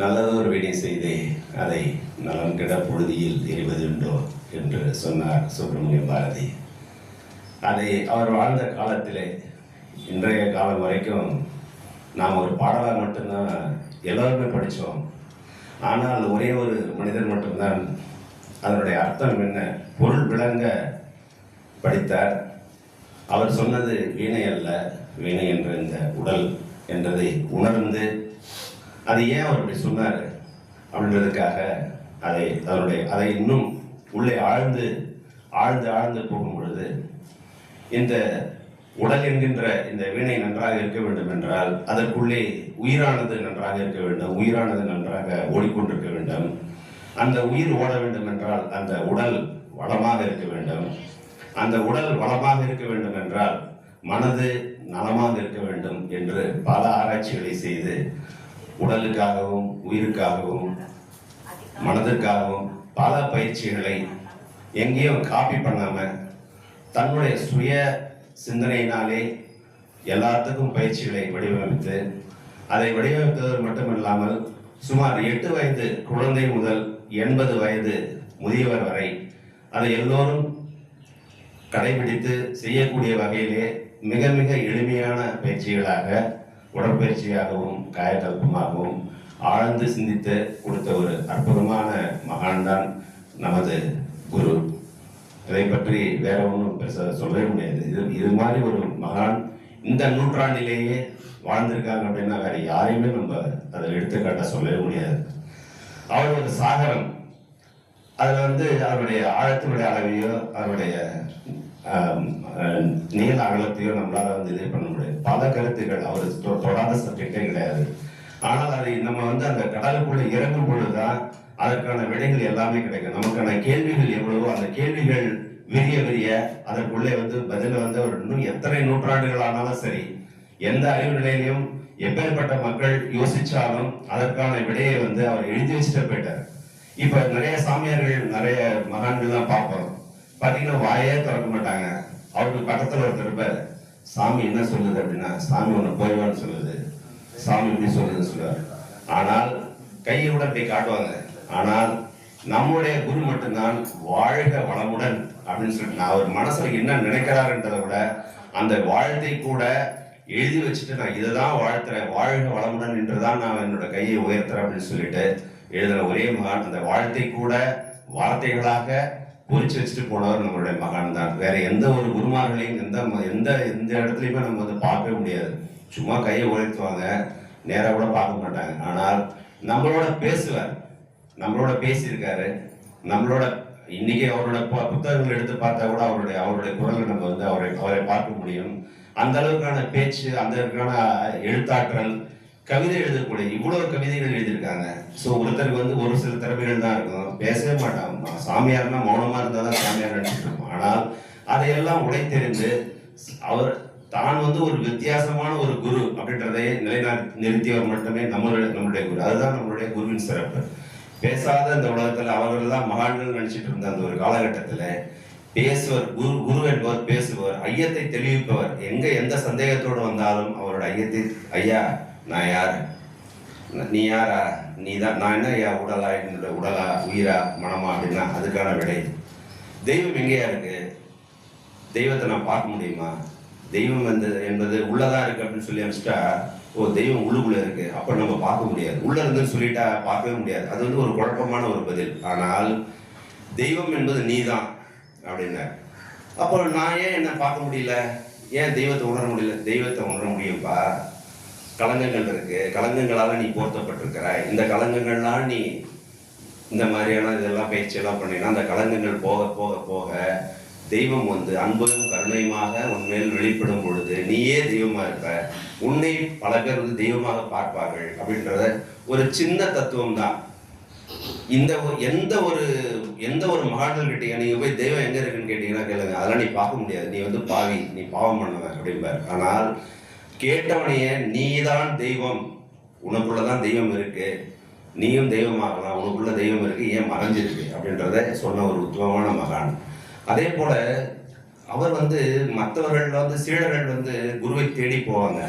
நல்லதொரு வினை செய்தே அதை நலம் கெட பொழுதியில் எரிவதுண்டோ என்று சொன்னார் சுப்பிரமணிய பாரதி. அதை அவர் வாழ்ந்த காலத்திலே இன்றைய காலம் வரைக்கும் நாம் ஒரு பாடலாக மட்டும்தான் எல்லோருமே படித்தோம். ஆனால் ஒரே ஒரு மனிதர் மட்டும்தான் அதனுடைய அர்த்தம் என்ன, பொருள் விளங்க படித்தார். அவர் சொன்னது வீணை அல்ல, வீணை என்ற இந்த உடல் என்றதை உணர்ந்து அதை ஏன் அவர் இப்படி சொன்னார் அப்படின்றதுக்காக அதை இன்னும் உள்ளே ஆழ்ந்து ஆழ்ந்து ஆழ்ந்து போகும் பொழுது, இந்த உடல் என்கின்ற இந்த வீணை நன்றாக இருக்க வேண்டும் என்றால் அதற்குள்ளே உயிரானது நன்றாக இருக்க வேண்டும், உயிரானது நன்றாக ஓடிக்கொண்டிருக்க வேண்டும். அந்த உயிர் ஓட வேண்டும் என்றால் அந்த உடல் வளமாக இருக்க வேண்டும். அந்த உடல் வளமாக இருக்க வேண்டும் என்றால் மனது நலமாக இருக்க வேண்டும் என்று பல ஆராய்ச்சிகளை செய்து உடலுக்காகவும் உயிருக்காகவும் மனதிற்காகவும் பல பயிற்சிகளை எங்கேயும் காப்பி பண்ணாம தன்னுடைய சுய சிந்தனையினாலே எல்லாத்துக்கும் பயிற்சிகளை வடிவமைத்து, அதை வடிவமைத்தது மட்டுமில்லாமல் சுமார் 8 வயது குழந்தை முதல் 80 வயது முதியவர் வரை அதை எல்லோரும் கடைபிடித்து செய்யக்கூடிய வகையிலே மிக மிக எளிமையான பயிற்சிகளாக, உடற்பயிற்சியாகவும் காயக்கல்பமாகவும் ஆழ்ந்து சிந்தித்து கொடுத்த ஒரு அற்புதமான மகான் தான் நமது குரு. இதை பற்றி வேற ஒன்றும் பெருசாக சொல்லவே முடியாது. இது மாதிரி ஒரு மகான் இந்த நூற்றாண்டிலேயே வாழ்ந்திருக்காங்க அப்படின்னா வேற யாரையுமே நம்ம அதை எடுத்துக்காட்ட சொல்லவே முடியாது. அவர் ஒரு சாகரம். அதில் அவருடைய ஆழத்தினுடைய அளவையோ அவருடைய நீள அகலத்தையோ நம்மளால இது பண்ண முடியாது. பல கருத்துக்கள் அவர் தொடாத சப்ஜெக்டே கிடையாது. ஆனால் அதை நம்ம அந்த கடலுக்குள்ள இறங்கும் பொழுதுதான் அதற்கான விடைகள் எல்லாமே கிடைக்கும். நமக்கான கேள்விகள் எவ்வளவோ அந்த கேள்விகள் விரிய விரிய அதற்குள்ளே பதில அவர் இன்னும் எத்தனை நூற்றாண்டுகள் ஆனாலும் சரி, எந்த அறிவு நிலையிலையும் எப்பேற்பட்ட மக்கள் யோசிச்சாலும் அதற்கான விடையை அவர் எழுதி வச்சுட்டு போயிட்டார். இப்ப நிறைய சாமியார்கள் நிறைய மகான்கள்லாம் பார்ப்போம். பாத்தீங்கன்னா வாயே திறக்க மாட்டாங்க. அவருக்கு பக்கத்துல ஒருத்தர் இருப்பார், சாமி என்ன சொல்லுது அப்படின்னா, சாமி ஒண்ணு போய்வான்னு சொல்லுது, சாமி இப்படி சொல்லுதுன்னு சொல்லுவார். ஆனால் கையை கூட இப்படி காட்டுவாங்க. ஆனால் நம்முடைய குரு மட்டும்தான் வாழ்க வளமுடன் அப்படின்னு சொல்லிட்டு அவர் மனசுல என்ன நினைக்கிறாருன்றதை விட அந்த வாழ்த்தை கூட எழுதி வச்சுட்டு நான் இதை தான் வாழ்த்துறேன், வாழ்க வளமுடன் என்றுதான் நான் என்னோட கையை உயர்த்துறேன் அப்படின்னு சொல்லிட்டு எழுதின ஒரே மகான். அந்த வாழ்த்தை கூட வார்த்தைகளாக குறிச்சு வச்சுட்டு போனவர் நம்மளுடைய மகான் தான். வேற எந்த ஒரு குருமார்களையும் எந்த இடத்துலையுமே நம்ம பார்க்கவே முடியாது. சும்மா கையை உயர்த்துவாங்க, நேராக கூட பார்க்க மாட்டாங்க. ஆனால் நம்மளோட பேசுவார், நம்மளோட பேசியிருக்காரு. நம்மளோட இன்னைக்கு அவரோட புத்தகங்கள் எடுத்து பார்த்தா கூட அவருடைய குரலை நம்ம அவரை பார்க்க முடியும். அந்த அளவுக்கான பேச்சு, அந்த அளவுக்கான எழுத்தாற்றல், கவிதை எழுதக்கூடிய இவ்வளவு கவிதைகள் எழுதியிருக்காங்க. ஸோ ஒருத்தருக்கு ஒரு சில திறமைகள் தான் இருக்கும், பேசவே மாட்டாங்க. சாமியார்னா மௌனமா இருந்தால் தான் சாமியார் நினைச்சிட்டு இருக்கோம். ஆனால் அதையெல்லாம் உடைத்தெறிந்து அவர் தான் ஒரு வித்தியாசமான ஒரு குரு அப்படின்றதை நிறுத்தியவர் மட்டுமே நம்மளுடைய குரு. அதுதான் நம்மளுடைய குருவின் சிறப்பு. பேசாத இந்த உலகத்துல அவர்கள் தான் மகான்கள் நினைச்சிட்டு இருந்த அந்த ஒரு காலகட்டத்துல பேசுவர், குரு என்பவர் பேசுவர், ஐயத்தை தெளிவிப்பவர். எந்த சந்தேகத்தோடு வந்தாலும் அவரோட ஐயத்தை, ஐயா நான் யாரு, நீ யாரா, நீ தான், நான் என்ன ஐயா உடலா, என்னோட உடலா, உயிரா, மனமா அப்படின்னா அதுக்கான விடை. தெய்வம் எங்கேயா இருக்கு, தெய்வத்தை நான் பார்க்க முடியுமா, தெய்வம் என்பது உள்ளதா இருக்கு அப்படின்னு சொல்லி அனுப்பிச்சிட்டா, ஓ தெய்வம் உள்ளுக்குள்ள இருக்கு அப்ப நம்ம பார்க்க முடியாது, உள்ள இருந்துன்னு சொல்லிட்டா பார்க்கவே முடியாது. அது ஒரு குழப்பமான ஒரு பதில். ஆனால் தெய்வம் என்பது நீதான் அப்படின்னா, அப்போ நான் ஏன் என்ன பார்க்க முடியல, ஏன் தெய்வத்தை உணர முடியல? தெய்வத்தை உணர முடியும்பா. கலங்கங்கள் இருக்கு, கலங்கங்களால நீ போர்த்தப்பட்டிருக்கிறாய். இந்த கலங்கங்கள்லாம் நீ இந்த மாதிரியான இதெல்லாம் பயிற்சியெல்லாம் பண்ணினா அந்த களங்கங்கள் போக போக போக தெய்வம் வந்து அன்பும் கருணையுமாக உன்மேல் வெளிப்படும் பொழுது நீயே தெய்வமாக இருப்ப, உன்னை பல பேர் வந்து தெய்வமாக பார்ப்பார்கள் அப்படின்றத ஒரு சின்ன தத்துவம் தான். எந்த ஒரு மகான்கள் கிட்டீங்க நீங்கள் போய் தெய்வம் எங்கே இருக்குன்னு கேட்டீங்கன்னா கேளுங்க, அதெல்லாம் நீ பார்க்க முடியாது, நீ வந்து பாவி, நீ பாவம் பண்ணுவ அப்படிம்பார். ஆனால் கேட்டவனையே நீதான் தெய்வம், உனக்குள்ளதான் தெய்வம் இருக்கு, நீயும் தெய்வமாகலாம், உனக்குள்ள தெய்வம் இருக்கு, ஏன் மறைஞ்சிருக்கு அப்படின்றத சொன்ன ஒரு உத்தமமான மகான். அதே போல அவர் வந்து மற்றவர்கள் வந்து சீடர்கள் வந்து குருவை தேடி போவாங்க,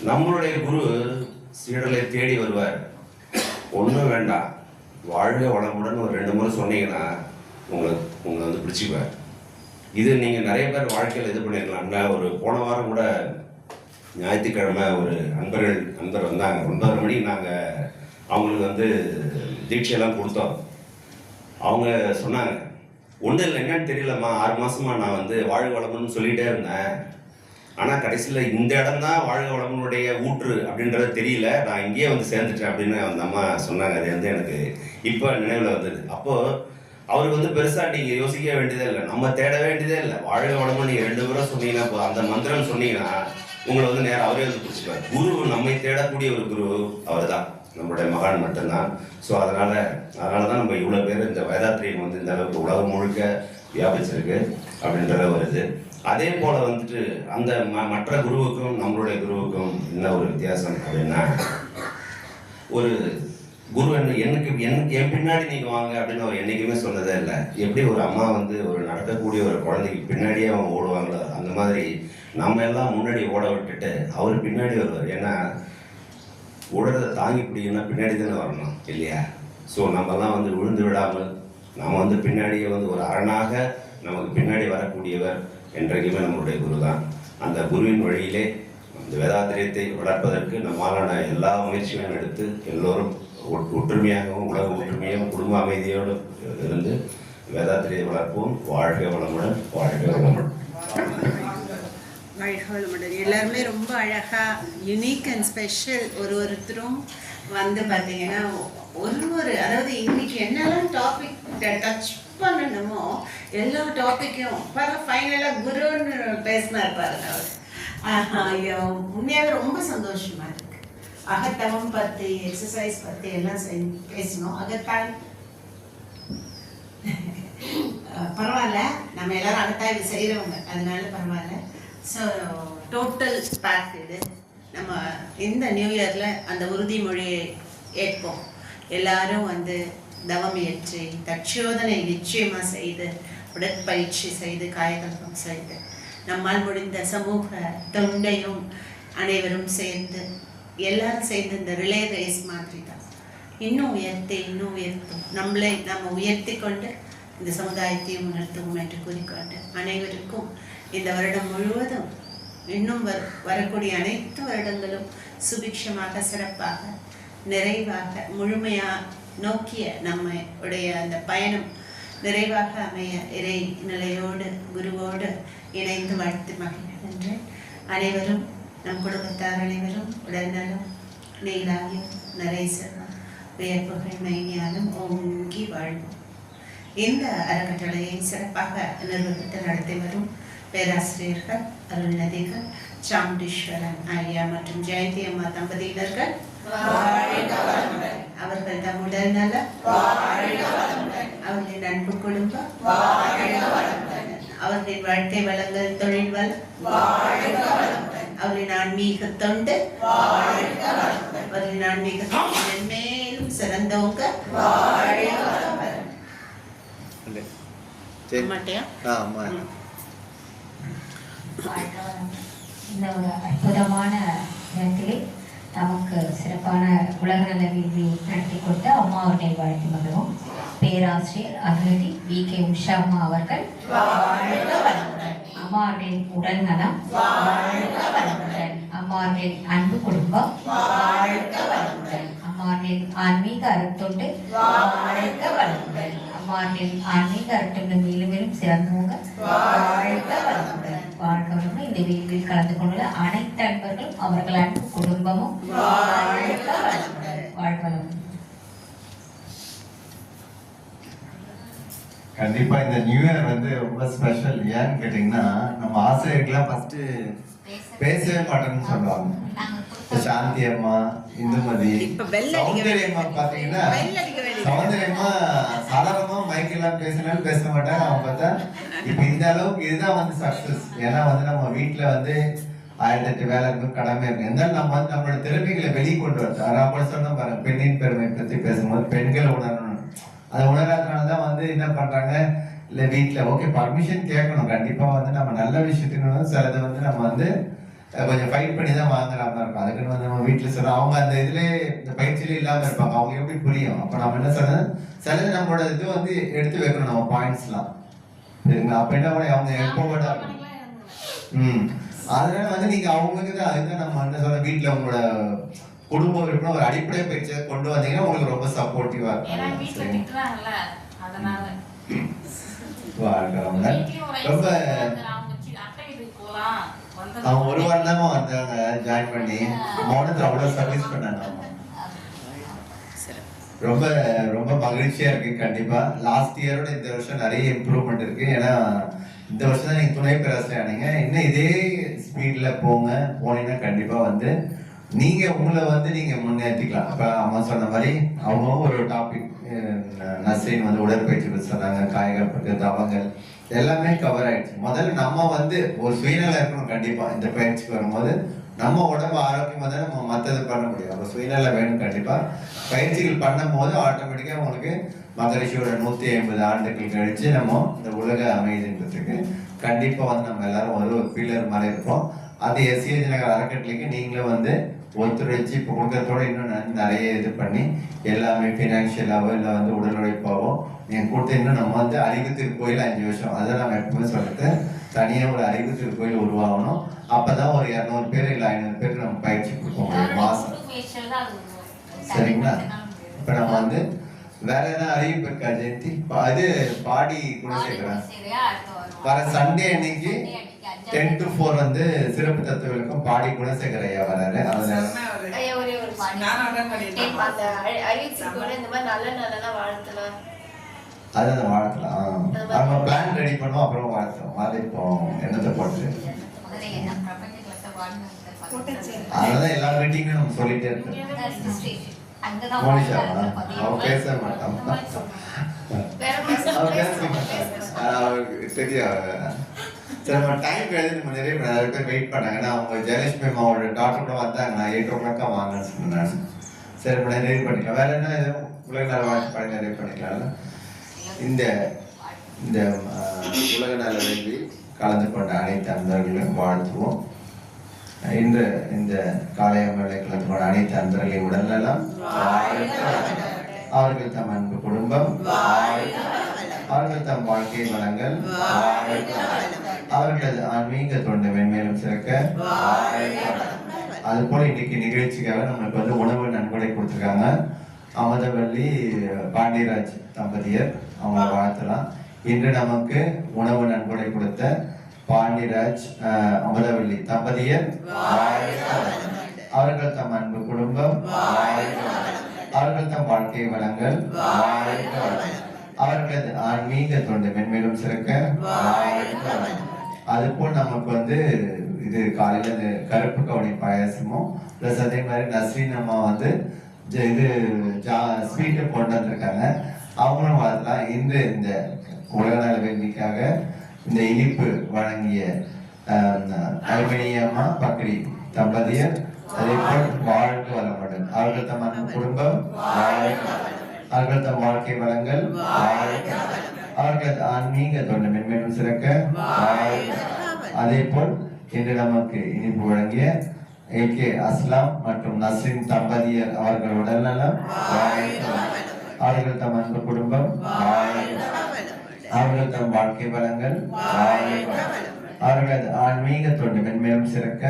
நம்மளுடைய குரு சீடர்களை தேடி வருவார். ஒன்றும் வேண்டாம், வாழ்க வளமுடன் ஒரு 2 முறை சொன்னீங்கன்னா உங்களை வந்து பிடிச்சிக்குவார். இது நீங்கள் நிறைய பேர் வாழ்க்கையில் இது பண்ணிருக்கலாம். ஒரு போன வாரம் கூட ஞாயிற்றுக்கிழமை ஒரு நண்பர் வந்தாங்க. 9:30 மணிக்கு நாங்கள் அவங்களுக்கு வந்து தீட்சையெல்லாம் கொடுத்தோம். அவங்க சொன்னாங்க, ஒன்றும் இல்லை, என்னன்னு தெரியலம்மா, 6 மாதமாக நான் வந்து வாழ்க வளமுன்னு சொல்லிகிட்டே இருந்தேன், ஆனால் கடைசியில் இந்த இடம் தான் வாழ்க வளமுனுடைய ஊற்று அப்படின்றது தெரியல, நான் இங்கேயே வந்து சேர்ந்துட்டேன் அப்படின்னு அந்த அம்மா சொன்னாங்க. அது வந்து எனக்கு இப்போ நினைவில் வந்தது. அப்போது அவருக்கு வந்து பெருசாக நீங்கள் யோசிக்க வேண்டியதே இல்லை, நம்ம தேட வேண்டியதே இல்லை. வாழ்க வளமுன்னு நீங்கள் 2 முறை சொன்னீங்கன்னா இப்போ அந்த மந்திரம் சொன்னீங்கன்னா உங்களை வந்து நேரம் அவரே வந்து பிடிச்சிப்பார். குரு, நம்மை தேடக்கூடிய ஒரு குரு அவர் தான், நம்மளுடைய மகான் மட்டும்தான். ஸோ அதனால தான் நம்ம இவ்வளோ பேர் இந்த வேதாத்திரியம் வந்து இந்த அளவுக்கு உலகம் முழுக்க வியாபிச்சிருக்கு அப்படின்றத வருது. அதே போல் வந்துட்டு அந்த மற்ற குருவுக்கும் நம்மளுடைய குருவுக்கும் என்ன ஒரு வித்தியாசம் அப்படின்னா, ஒரு குரு என் பின்னாடி நீங்கள் வாங்க அப்படின்னு அவர் என்றைக்குமே சொன்னதே இல்லை. எப்படி ஒரு அம்மா வந்து ஒரு நடக்கக்கூடிய ஒரு குழந்தைக்கு பின்னாடியே அவங்க ஓடுவாங்களோ அந்த மாதிரி நம்ம எல்லாம் முன்னாடி ஓட விட்டுட்டு அவர் பின்னாடி வருவார். ஏன்னா உடலை தாங்கி பிடிக்கணும்னா பின்னாடி தானே வரணும் இல்லையா? ஸோ நம்மலாம் வந்து விழுந்து விடாமல் நம்ம வந்து பின்னாடியே வந்து ஒரு அரணாக நமக்கு பின்னாடி வரக்கூடியவர் என்றைக்குமே நம்மளுடைய குரு தான். அந்த குருவின் வழியிலே அந்த வேதாத்திரியத்தை வளர்ப்பதற்கு நம்மளான எல்லா முயற்சிகளும் எடுத்து எல்லோரும் ஒற்றுமையாகவும் உலக ஒற்றுமையாகவும் குடும்ப அமைதியோடு இருந்து வேதாத்திரியை வளர்ப்போம். வாழ்க வளமுடன், வாழ்க வளமுடன். வாழ்க வளமுடன். எல்லாருமே ரொம்ப அழகாக யுனிக் அண்ட் ஸ்பெஷல். ஒருத்தரும் வந்து பார்த்தீங்கன்னா அதாவது இன்னைக்கு என்னெல்லாம் டாபிக் டச் பண்ணணுமோ எல்லா டாப்பிக்கும் ஃபைனலாக குருன்னு பேசினார் பாருங்க அவர். உண்மையாகவே ரொம்ப சந்தோஷமா இருக்கு. அகத்தவம் பற்றி, எக்ஸசைஸ் பற்றி எல்லாம் பேசணும். அகத்தாய் பரவாயில்ல, நம்ம எல்லாரும் அகத்தாய்வு செய்கிறவங்க, அதனால பரவாயில்ல. ஸோ டோட்டல் பேக் இது. நம்ம இந்த நியூ இயரில் அந்த உறுதிமொழியை ஏற்போம். எல்லாரும் வந்து தவம் ஏற்றி தட்சோதனை நிச்சயமாக செய்து, உடற்பயிற்சி செய்து, காயகல்பம் செய்து, நம்மால் முடிந்த சமூக தொண்டையும் அனைவரும் சேர்ந்து எல்லாரும் சேர்ந்து இந்த ரிலே ரேஸ் மாதிரி தான் இன்னும் உயர்த்தும். நம்ம உயர்த்தி கொண்டு இந்த சமுதாயத்தையும் உணர்த்துவோம் என்று கூறிக்கொண்டு அனைவருக்கும் இந்த வருடம் முழுவதும் இன்னும் வரக்கூடிய அனைத்து வருடங்களும் சுபிக்ஷமாக, சிறப்பாக, நிறைவாக, முழுமையாக நோக்கிய நம்முடைய அந்த பயணம் நிறைவாக அமைய இறை நிலையோடு குருவோடு இணைந்து வாழ்த்து மகிழ்கின்றேன். அனைவரும் நம் குடும்பத்தார் அனைவரும் உடல்நலம், நீலாயும், நிறை செல்வம், வியப்புகள், மைஞானம் ஓங்கி வாழ்வோம். இந்த அறக்கட்டளையை சிறப்பாக நிர்வகித்து நடத்தி வரும் பேராசிரியர்கள் அருள்நதிகள் சாமுண்டீஸ்வரன் ஐயா மற்றும் ஜெயந்தி அம்மா தம்பதியினர்கள் அவர்கள் தம் உடல் நலம், அவர்களின் அன்பு குடும்பம், அவர்களின் வாழ்க்கை வளங்கள், தொழில் வளம், அவர்களின் ஆன்மீக தொண்டு, அவர்களின் ஆன்மீக தொண்டில் மேலும் சிறந்தவங்க மாட்டியா? இந்த ஒரு அற்புதமான இடத்திலே நமக்கு சிறப்பான உலக நல விருதை நடத்தி கொடுத்த அம்மா அவர்களை வாழ்த்து மகிழ்வோம். பேராசிரியர் அருள்நிதி V.K. உஷா அம்மா அவர்கள் அம்மா அவர்களின் உடல் நலம், அம்மா அவர்களின் அன்பு குடும்பம், அம்மா அவர்களின் ஆன்மீக அருத்தொண்டு, அம்மா அவர்களின் ஆன்மீக அருத்தொண்டு மேலும் மேலும் சிறந்தவங்க வாழ்க்கை. இந்த விருந்தில் கலந்து கொண்டுள்ள அனைத்து அன்பர்களும் அவர்கள் அன்பு குடும்பமும் வாழ்க்கை. கண்டிப்பா இந்த நியூ இயர் வந்து ரொம்ப ஸ்பெஷல். ஏன்னு கேட்டீங்கன்னா நம்ம ஆசிரியர்கள்லாம் ஃபர்ஸ்ட் பேசவே மாட்டேன்னு சொல்லுவாங்க. சாந்தி அம்மா, இந்துமதி, சௌந்தரியம்மா பாத்தீங்கன்னா சௌந்தரியம்மா சாதாரணமா மைக்கெல்லாம் பேசலாம்னு பேச மாட்டாங்க. அவங்க பார்த்தா இப்ப இந்த அளவுக்கு இதுதான் வந்து சக்சஸ். ஏன்னா வந்து நம்ம வீட்டுல வந்து 1008 வேலை இருக்கும், கடமை இருக்கும். இருந்தாலும் நம்ம வந்து நம்மளோட திறமைகளை வெளியே கொண்டு வரணும். நான் கூட சொன்ன பாருங்க, பெண்ணின் பெருமை பத்தி பேசும்போது பெண்கள் உணரணும். அதை உணராதனாலதான் வந்து என்ன பண்றாங்க, இல்ல வீட்டுல ஓகே பர்மிஷன் கேட்கணும். கண்டிப்பா வந்து நம்ம நல்ல விஷயத்துக்கு சிலது வந்து நம்ம வந்து கொஞ்சம் ஃபைட் பண்ணி தான் வாங்குற மாதிரி இருக்கும். அதுக்குன்னு வந்து நம்ம வீட்டுல சொல்ல அவங்க அந்த இதுல இந்த பயிற்சியில இல்லாம இருப்பாங்க. அவங்க எப்படி புரியும்? அப்ப நம்ம என்ன சொல்றது, சிலது நம்மளோட இது வந்து எடுத்து வைக்கணும், நம்ம பாயிண்ட்ஸ்லாம். சரிங்களா? அப்ப என்ன பண்ண அவங்க எப்போட அதனால வந்து நீங்க அவங்களுக்கு தான் அதுதான் நம்ம என்ன சொல்ற, வீட்டுல உங்களோட குடும்ப உறுப்பினர் ஒரு அடிப்படை பயிற்சியை கொண்டு வந்தீங்கன்னா உங்களுக்கு ரொம்ப சப்போர்ட்டிவா இருக்கும். ரொம்ப அவங்க ஒரு வாரம் தான் வந்தாங்க, ஜாயின் பண்ணி மௌனத்துல அவ்வளவு சர்வீஸ் பண்ணாங்க. ரொம்ப ரொம்ப மகிழ்ச்சியா இருக்கு. கண்டிப்பா லாஸ்ட் இயரோட இந்த வருஷம் நிறைய இம்ப்ரூவ்மெண்ட் இருக்கு. ஏன்னா இந்த வருஷம் தான் நீங்க துணை பேராசிரியர் ஆனீங்க. இன்னும் இதே ஸ்பீட்ல போனீங்கன்னா கண்டிப்பா வந்து நீங்க உங்களை வந்து நீங்க முன்னேற்றிக்கலாம். அப்ப அம்மா சொன்ன மாதிரி அவங்க ஒரு டாபிக் நஸ்ரீன் வந்து உடற்பயிற்சி பற்றி சொன்னாங்க, காய்கறி தவங்கள் எல்லாமே கவர் ஆயிடுச்சு. முதல்ல நம்ம வந்து ஒரு சுயநலம் இருக்கணும். கண்டிப்பா இந்த பயிற்சிக்கு வரும்போது நம்ம உடம்பு ஆரோக்கியமா தான் நம்ம மற்றது பண்ண முடியும். அப்ப சுயநலம் வேணும். கண்டிப்பா பயிற்சிகள் பண்ணும் போது ஆட்டோமேட்டிக்கா உங்களுக்கு மகரிஷியோட 150 ஆண்டுகள் கழிச்சு நம்ம இந்த உலக அமைதின்றதுக்கு கண்டிப்பா வந்து நம்ம எல்லாரும் ஒரு பில்லர் மாதிரி இருப்போம். அது எஸ்சிஎஸ் நகர் அறக்கட்டளைக்கு நீங்களும் வந்து ஒத்துழைச்சு இப்போ கொடுக்கறதோட இன்னும் நிறைய இது பண்ணி எல்லாமே ஃபினான்ஷியலாவோ இல்லை வந்து உடல் உழைப்பாவோ நீங்கள் கொடுத்து இன்னும் நம்ம வந்து அறிவு திருக்கோயில் 5 வருஷம் அதை நம்ம எப்பவுமே சொல்றது, தனியாக ஒரு அறிவு திருக்கோயில் உருவாகணும். அப்பதான் ஒரு 200 பேர் இல்லை 500 பேருக்கு நம்ம பயிற்சி கொடுக்க முடியும் மாசம். சரிங்களா? இப்ப நம்ம வந்து வேற என்ன அறிவிப்பு இருக்கா ஜெயந்தி? அது பாடி குணசேகரன் வர சண்டே அன்னைக்கு 10 to 4 வந்து சிறப்பு தத்துவ விளக்கம் பாடி குணசேகர் ஐயா வராரு. அதான் வாழ்த்தலாம். நம்ம பிளான் ரெடி பண்ணுவோம், அப்புறம் வாழ்த்தோம். அது இப்போ என்னத்தை போட்டு அதெல்லாம் எல்லா மீட்டிங்கும் நம்ம சொல்லிட்டே இருக்கோம். மோனிஷாவா? அவ பேச மாட்டான், தெரியாது. சரி, நம்ம டைம் எழுதி நம்ம நிறைய பேர் வெயிட் பண்ணாங்க. ஏன்னா அவங்க ஜெயலட்சுமி அம்மாவோட டாக்டர் கூட வந்தாங்க. நான் 8 o'clock வாங்கன்னு சொன்னேன். சரி, நம்ம நிறைய பண்ணிக்கலாம். வேற என்ன எதுவும் உலக நல வாழ்த்து பாடி நிறைய பண்ணிக்கலாம்ல. இந்த இந்த உலக நல வேள்வி கலந்து கொண்ட அனைத்து அன்பர்களையும் வாழ்த்துவோம். இன்று இந்த காளையம்மலை கலந்து கொண்ட அனைத்து அன்பர்களையும் உடல்நலம், அவர்கள் தம் அன்பு குடும்பம், அவர்கள் தம் வாழ்க்கை வளங்கள், அவர்களது ஆன்மீக தொண்டு மென்மேலும் சிறக்க. அது போல இன்னைக்கு நிகழ்ச்சிக்காக நம்மளுக்கு வந்து உணவு நன்கொடை கொடுத்துருக்காங்க. அமுதவல்லி பாண்டியராஜ் தம்பதியர், அவங்க வாழ்த்தலாம். இன்று நமக்கு உணவு நன்கொடை கொடுத்த பாண்டியராஜ் அமுதவல்லி தம்பதியர், அவர்கள் தம் அன்பு குடும்பம், அவர்கள் தம் வாழ்க்கை வளங்கள், அவர்களது ஆன்மீக தொண்டு மென்மேலும் சிறக்க. அதுபோல் நமக்கு வந்து இது காலையில இந்த கருப்பு கவுனி பாயாசமும் பிளஸ் அதே மாதிரி நஸ்ரீன் அம்மா வந்து இது ஸ்வீட்டை கொண்டு வந்திருக்காங்க. அவங்களும் வரலாம். இன்று இந்த உலக நல வேள்விக்காக இந்த இனிப்பு வழங்கிய அல்மணியம்மா பக்ரி தம்பதியர், அதே போல் வாழ்க வளமுடன், அவர்கள் தம் அன்பு குடும்பம், அவர்கள் தம் வாழ்க்கை வளங்கள், அவர்களது ஆன்மீக தொண்டு மென்மேலும் சிறக்க. அதே போல் இன்று நமக்கு இனிப்பு வழங்கிய AK அஸ்லாம் மற்றும் நஸ்ரின் தம்பதியர், அவர்கள் உடல்நலம், அவர்கள் தம் அன்பு குடும்பம், அவர்கள் தம் வாழ்க்கை வளங்கள், அவர்களது ஆன்மீக தொண்டு மென்மேலும் சிறக்க.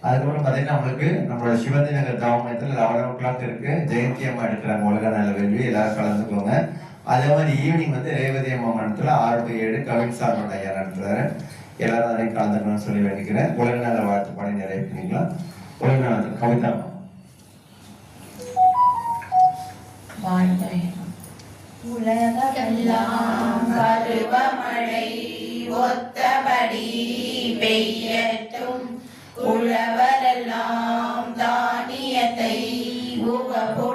அதுக்கப்புறம் பார்த்தீங்கன்னா நம்மளுக்கு நம்மளோட சிவந்தி நகர் தாவமயத்தில் 11 o'clock இருக்கு. ஜெயந்தி அம்மா எடுக்கிறாங்க உலக நல வேள்வி, எல்லாரும் கலந்துக்கோங்க. அதே மாதிரி ஈவினிங் வந்து ரேவதி அம்மா மண்டலத்தில் 6 to 7 கவின் சாரோட ஐயா நடத்துறாரு. எல்லாரும் அதையும் கலந்துக்கணும்னு சொல்லி வேண்டிக்கிறேன். உலக நல வாழ்த்து பாடி நிறைய பண்ணிக்கலாம். உலக நலத்தில் கவிதா உலக எல்லாம் பருவமழை ஒத்தபடி பெய்யட்டும். உழவரெல்லாம் தானியத்தை உவப்போ